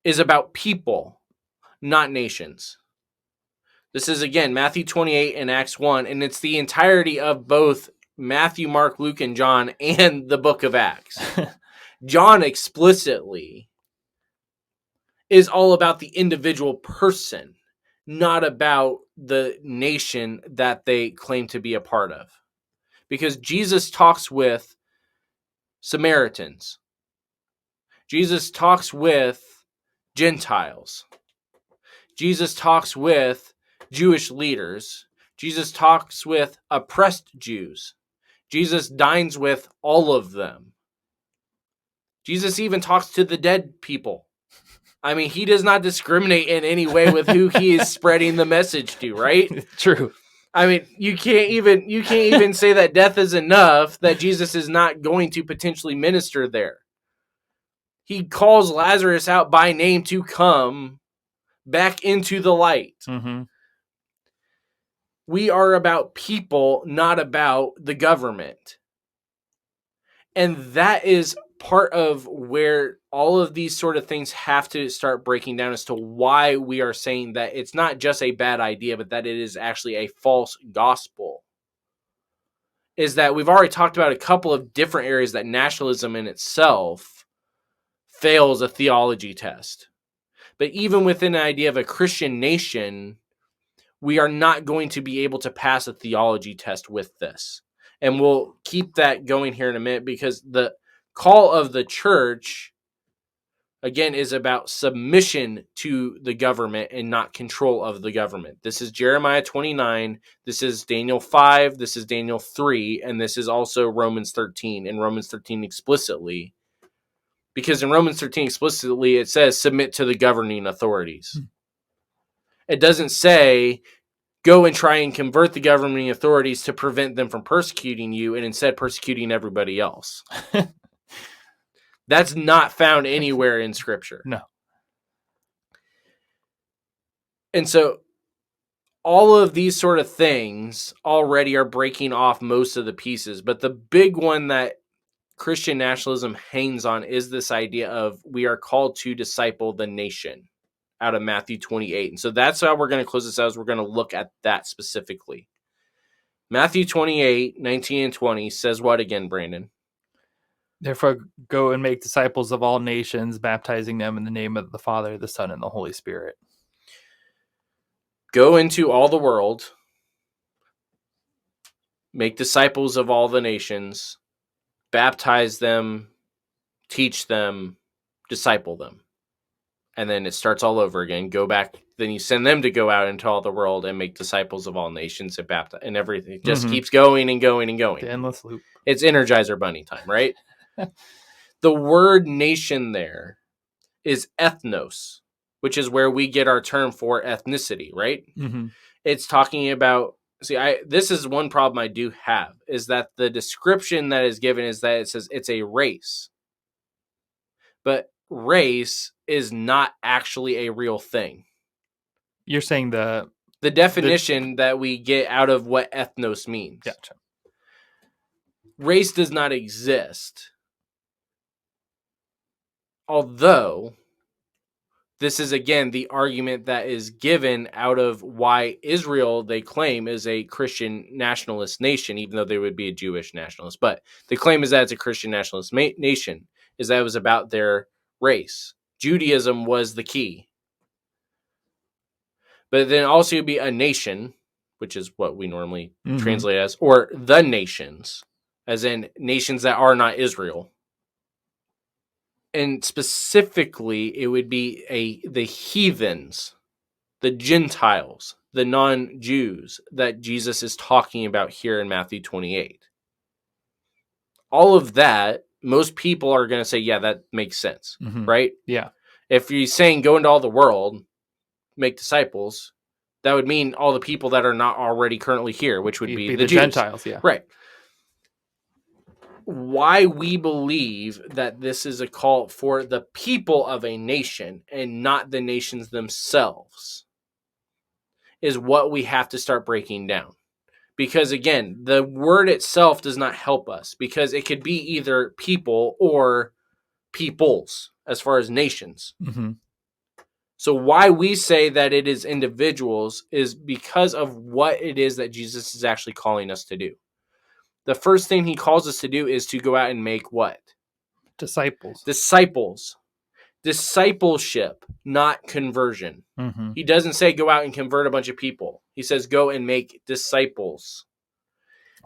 is about people, not nations. This is, again, Matthew 28 and Acts 1, and it's the entirety of both Matthew, Mark, Luke, and John, and the book of Acts. John explicitly is all about the individual person, not about the nation that they claim to be a part of. because Jesus talks with Samaritans. Jesus talks with Gentiles. Jesus talks with Jewish leaders. Jesus talks with oppressed Jews. Jesus dines with all of them. Jesus even talks to the dead people. I mean, he does not discriminate in any way with who he is spreading the message to, right? True. I mean, you can't even say that death is enough, that Jesus is not going to potentially minister there. He calls Lazarus out by name to come back into the light. Mm-hmm. We are about people, not about the government. And that is part of where all of these sort of things have to start breaking down as to why we are saying that it's not just a bad idea, but that it is actually a false gospel. Is that we've already talked about a couple of different areas that nationalism in itself fails a theology test. But even within the idea of a Christian nation, we are not going to be able to pass a theology test with this. And we'll keep that going here in a minute, because the call of the church, again, is about submission to the government and not control of the government. This is Jeremiah 29. This is Daniel 5. This is Daniel 3. And this is also Romans 13. And Romans 13 explicitly, because in Romans 13 explicitly, it says submit to the governing authorities. It doesn't say go and try and convert the governing authorities to prevent them from persecuting you and instead persecuting everybody else. That's not found anywhere in Scripture. No. And so all of these sort of things already are breaking off most of the pieces. But the big one that Christian nationalism hangs on is this idea of we are called to disciple the nation, out of Matthew 28. And so that's how we're going to close this out, is we're going to look at that specifically. Matthew 28, 19 and 20 says what again, Brandon? Therefore, go and make disciples of all nations, baptizing them in the name of the Father, the Son, and the Holy Spirit. Go into all the world, make disciples of all the nations, baptize them, teach them, disciple them. And then it starts all over again. Go back. Then you send them to go out into all the world and make disciples of all nations and baptize, and everything. It just keeps going and going and going. The endless loop. It's Energizer Bunny time, right? The word nation there is ethnos, which is where we get our term for ethnicity, right? Mm-hmm. It's talking about, this is one problem I do have, is that the description that is given is that it says it's a race. But race is not actually a real thing. You're saying the definition that we get out of what ethnos means. Gotcha. Race does not exist. Although, this is again the argument that is given out of why Israel, they claim, is a Christian nationalist nation, even though they would be a Jewish nationalist. But the claim is that it's a Christian nationalist nation, is that it was about their race. Judaism was the key. But then also you'd be a nation, which is what we normally translate as, or the nations, as in nations that are not Israel. And specifically, it would be the heathens, the Gentiles, the non-Jews that Jesus is talking about here in Matthew 28. All of that, most people are going to say, yeah, that makes sense, right? Yeah. If you're saying go into all the world, make disciples, that would mean all the people that are not already currently here, which would be the Jews. Gentiles, yeah. Right. Why we believe that this is a call for the people of a nation and not the nations themselves is what we have to start breaking down. Because again, the word itself does not help us, because it could be either people or peoples as far as nations. Mm-hmm. So why we say that it is individuals is because of what it is that Jesus is actually calling us to do. The first thing he calls us to do is to go out and make what? Disciples. Discipleship, not conversion. Mm-hmm. He doesn't say go out and convert a bunch of people. He says go and make disciples.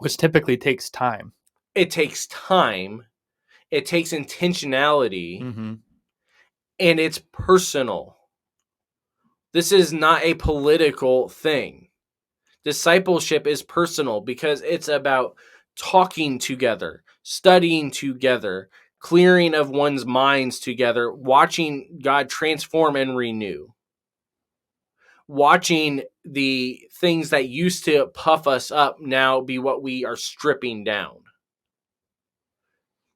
Which typically takes time. It takes time. It takes intentionality. Mm-hmm. And it's personal. This is not a political thing. Discipleship is personal because it's about talking together, studying together, clearing of one's minds together, watching God transform and renew, watching the things that used to puff us up now be what we are stripping down.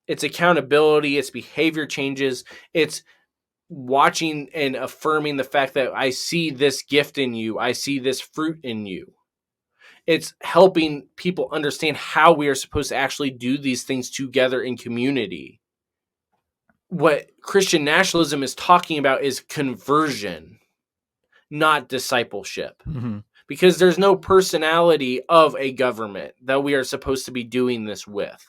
It's accountability, it's behavior changes, it's watching and affirming the fact that I see this gift in you, I see this fruit in you. It's helping people understand how we are supposed to actually do these things together in community. What Christian nationalism is talking about is conversion, not discipleship. Mm-hmm. Because there's no personality of a government that we are supposed to be doing this with.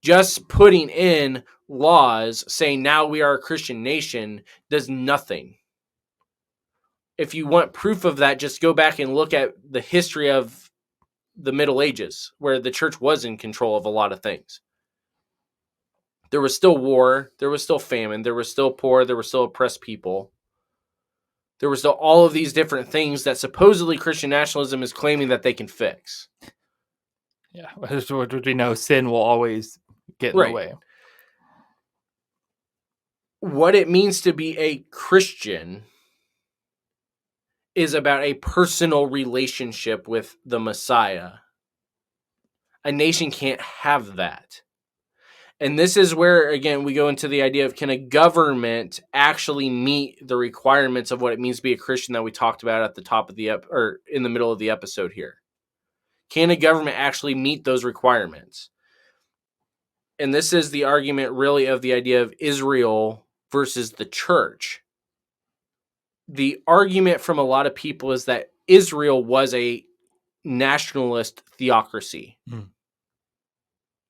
Just putting in laws saying now we are a Christian nation does nothing. If you want proof of that, just go back and look at the history of the Middle Ages, where the church was in control of a lot of things. There was still war, there was still famine, there was still poor, there were still oppressed people. There was still all of these different things that supposedly Christian nationalism is claiming that they can fix. Yeah, which we know sin will always get in the way. What it means to be a Christian is about a personal relationship with the Messiah. A nation can't have that. And this is where, again, we go into the idea of, can a government actually meet the requirements of what it means to be a Christian that we talked about at the top of the or in the middle of the episode here? Can a government actually meet those requirements? And this is the argument really of the idea of Israel versus the church. The argument from a lot of people is that Israel was a nationalist theocracy.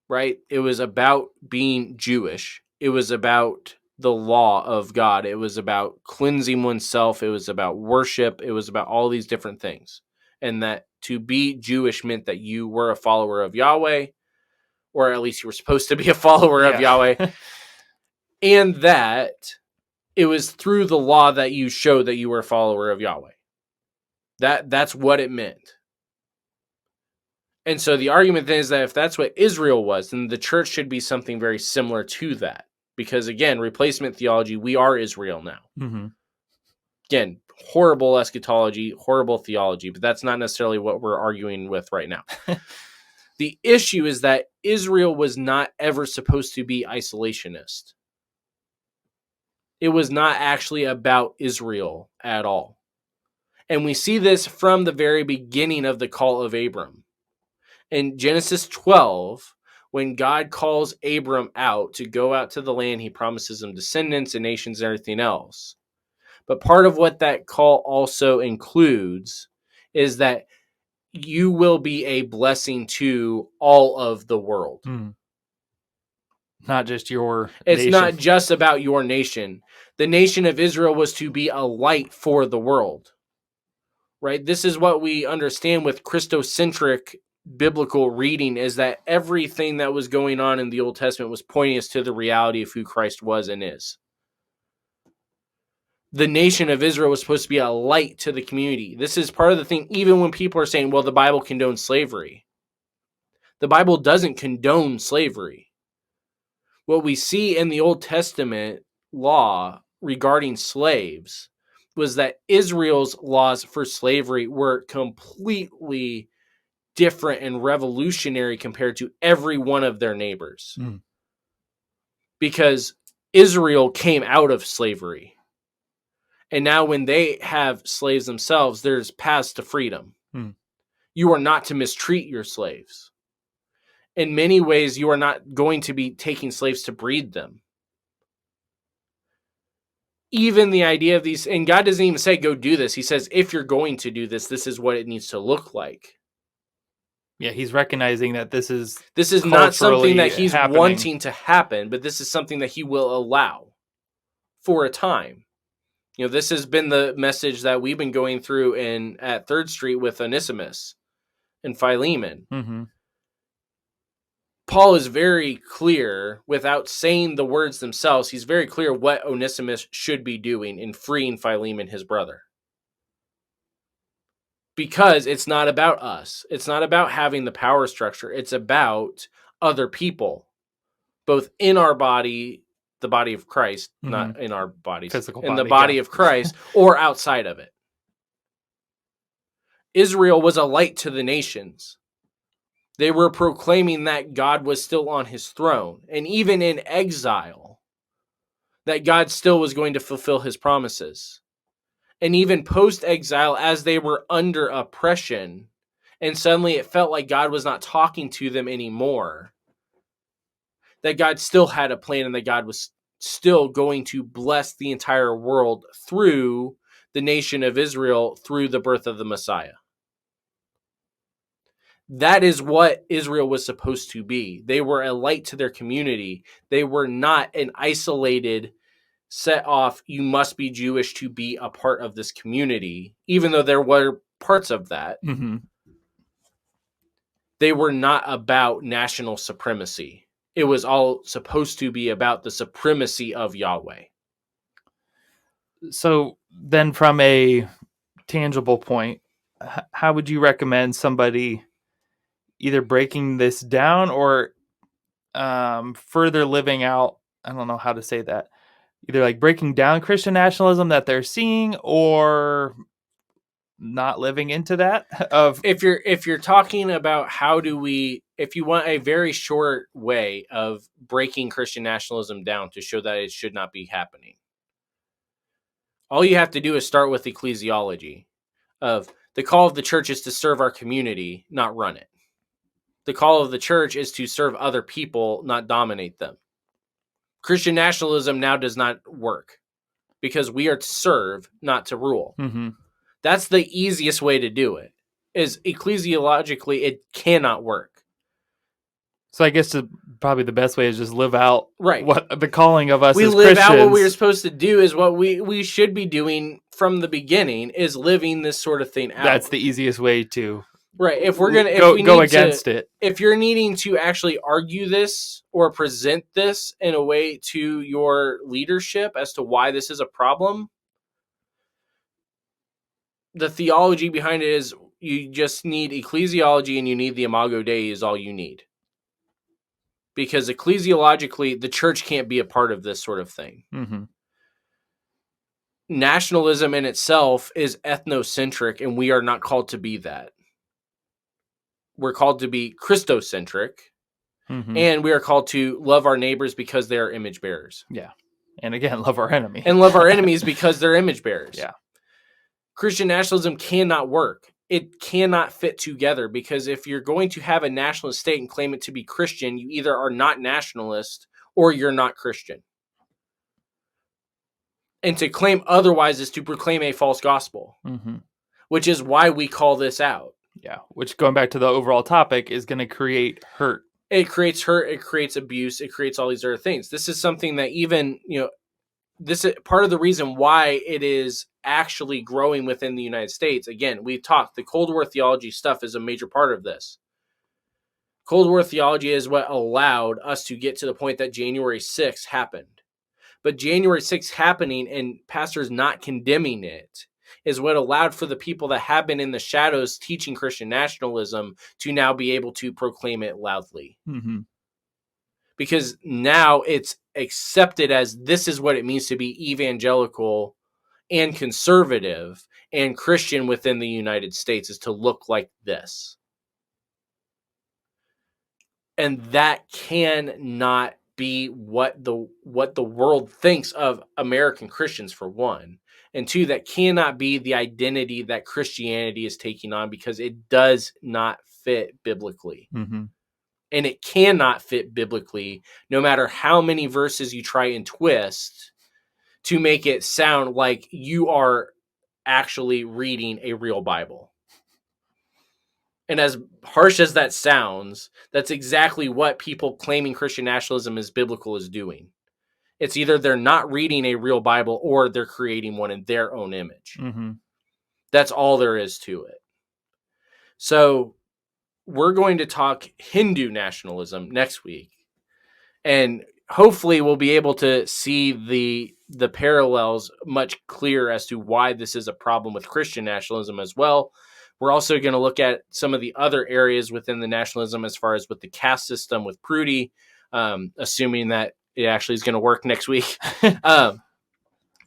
Right? It was about being Jewish. It was about the law of God. It was about cleansing oneself. It was about worship. It was about all these different things. And that to be Jewish meant that you were a follower of Yahweh, or at least you were supposed to be a follower of Yahweh. And that it was through the law that you showed that you were a follower of Yahweh. That's what it meant. And so the argument then is that if that's what Israel was, then the church should be something very similar to that. Because again, replacement theology, we are Israel now. Mm-hmm. Again, horrible eschatology, horrible theology, but that's not necessarily what we're arguing with right now. The issue is that Israel was not ever supposed to be isolationist. It was not actually about Israel at all. And we see this from the very beginning of the call of Abram. In Genesis 12, when God calls Abram out to go out to the land, he promises him descendants and nations and everything else. But part of what that call also includes is that you will be a blessing to all of the world. Not just your It's nation. not just about your nation. The nation of Israel was to be a light for the world. Right? This is what we understand with Christocentric biblical reading, is that everything that was going on in the Old Testament was pointing us to the reality of who Christ was and is. The nation of Israel was supposed to be a light to the community. This is part of the thing, even when people are saying, well, the Bible condones slavery. The Bible doesn't condone slavery. What we see in the Old Testament law regarding slaves was that Israel's laws for slavery were completely different and revolutionary compared to every one of their neighbors. Because Israel came out of slavery. And now when they have slaves themselves, there's paths to freedom. You are not to mistreat your slaves. In many ways, you are not going to be taking slaves to breed them. Even the idea of these, and God doesn't even say, go do this. He says, if you're going to do this, this is what it needs to look like. Yeah, he's recognizing that this is not something that he's happening. wanting to happen, but this is something that he will allow for a time. You know, this has been the message that we've been going through at 3rd Street with Onesimus and Philemon. Mm-hmm. Paul is very clear, without saying the words themselves, he's very clear what Onesimus should be doing in freeing Philemon, his brother. Because it's not about us. It's not about having the power structure. It's about other people, both in our body, the body of Christ, not in our bodies, physical in body, the body of Christ, or outside of it. Israel was a light to the nations. They were proclaiming that God was still on his throne. And even in exile, that God still was going to fulfill his promises. And even post-exile, as they were under oppression, and suddenly it felt like God was not talking to them anymore, that God still had a plan and that God was still going to bless the entire world through the nation of Israel, through the birth of the Messiah. That is what Israel was supposed to be. They were a light to their community. They were not an isolated, set off, you must be Jewish to be a part of this community, even though there were parts of that. Mm-hmm. They were not about national supremacy. It was all supposed to be about the supremacy of Yahweh. So then from a tangible point, how would you recommend somebody either breaking this down or further living out, I don't know how to say that, either like breaking down Christian nationalism that they're seeing or not living into that? Of if you're talking about if you want a very short way of breaking Christian nationalism down to show that it should not be happening, all you have to do is start with ecclesiology of the call of the church is to serve our community, not run it. The call of the church is to serve other people, not dominate them. Christian nationalism now does not work because we are to serve, not to rule. mm-hmm. That's the easiest way to do it. Is ecclesiologically, it cannot work. So I guess probably the best way is just live out Right. what the calling of us we as live Christians. out what we are supposed to do is what we should be doing from the beginning, is living this sort of thing out. That's the easiest way to right. If we're gonna go against it. If you're needing to actually argue this or present this in a way to your leadership as to why this is a problem, the theology behind it is you just need ecclesiology and you need the Imago Dei is all you need. Because ecclesiologically, the church can't be a part of this sort of thing. Mm-hmm. Nationalism in itself is ethnocentric, and we are not called to be that. We're called to be Christocentric, Mm-hmm. and we are called to love our neighbors because they are image bearers. Yeah. And again, love our enemy. And love our enemies because they're image bearers. Yeah. Christian nationalism cannot work. It cannot fit together, because if you're going to have a nationalist state and claim it to be Christian, you either are not nationalist or you're not Christian. And to claim otherwise is to proclaim a false gospel, mm-hmm. which is why we call this out. Yeah, which, going back to the overall topic, is going to create hurt. It creates hurt, it creates abuse, it creates all these other things. This is something that even, this is part of the reason why it is actually growing within the United States. Again, we've talked, the Cold War theology stuff is a major part of this. Cold War theology is what allowed us to get to the point that January 6th happened. But January 6th happening and pastors not condemning it is what allowed for the people that have been in the shadows teaching Christian nationalism to now be able to proclaim it loudly. Mm-hmm. Because now it's accepted as this is what it means to be evangelical and conservative and Christian within the United States, is to look like this. And that cannot be what the world thinks of American Christians, for one. And two, that cannot be the identity that Christianity is taking on, because it does not fit biblically. Mm-hmm. And it cannot fit biblically, no matter how many verses you try and twist to make it sound like you are actually reading a real Bible. And as harsh as that sounds, that's exactly what people claiming Christian nationalism is biblical is doing. It's either they're not reading a real Bible or they're creating one in their own image. Mm-hmm. That's all there is to it. So we're going to talk Hindu nationalism next week. And hopefully we'll be able to see the parallels much clearer as to why this is a problem with Christian nationalism as well. We're also going to look at some of the other areas within the nationalism as far as with the caste system with Prudy, assuming that it actually is going to work next week.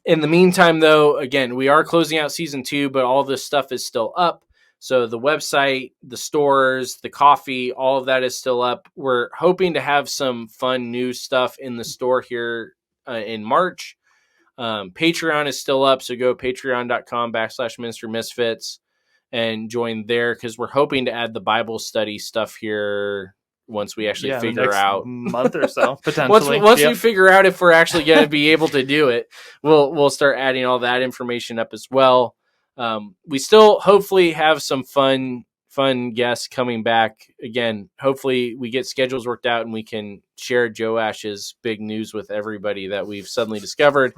In the meantime, though, again, we are closing out season 2, but all this stuff is still up. So the website, the stores, the coffee, all of that is still up. We're hoping to have some fun new stuff in the store here in March. Patreon is still up, so go patreon.com/Ministry Misfits and join there, because we're hoping to add the Bible study stuff here once we actually figure out month or so, potentially. once we figure out if we're actually going to be able to do it, we'll start adding all that information up as well. We still hopefully have some fun guests coming back. Again, hopefully we get schedules worked out and we can share Joash's big news with everybody that we've suddenly discovered,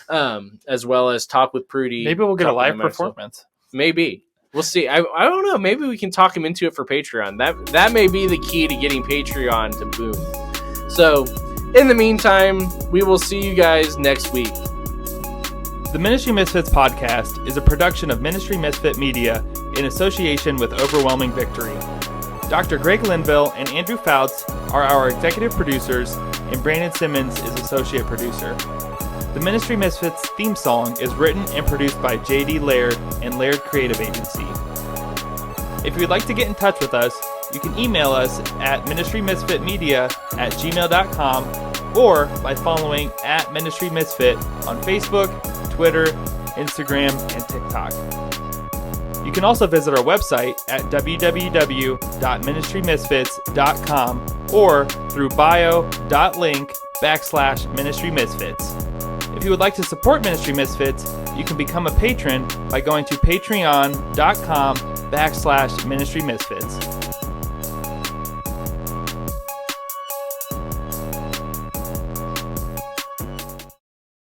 as well as talk with Prudy. Maybe we'll get a live performance. Maybe. We'll see. I don't know. Maybe we can talk him into it for Patreon. That may be the key to getting Patreon to boom. So, in the meantime, we will see you guys next week. The Ministry Misfits podcast is a production of Ministry Misfit Media in association with Overwhelming Victory. Dr. Greg Linville and Andrew Fouts are our executive producers, and Brandon Simmons is associate producer. The Ministry Misfits theme song is written and produced by J.D. Laird and Laird Creative Agency. If you'd like to get in touch with us, you can email us at ministrymisfitmedia@gmail.com or by following @ministrymisfit on Facebook, Twitter, Instagram, and TikTok. You can also visit our website at www.ministrymisfits.com or through bio.link/Ministry Misfits. If you would like to support Ministry Misfits, you can become a patron by going to patreon.com/Ministry Misfits.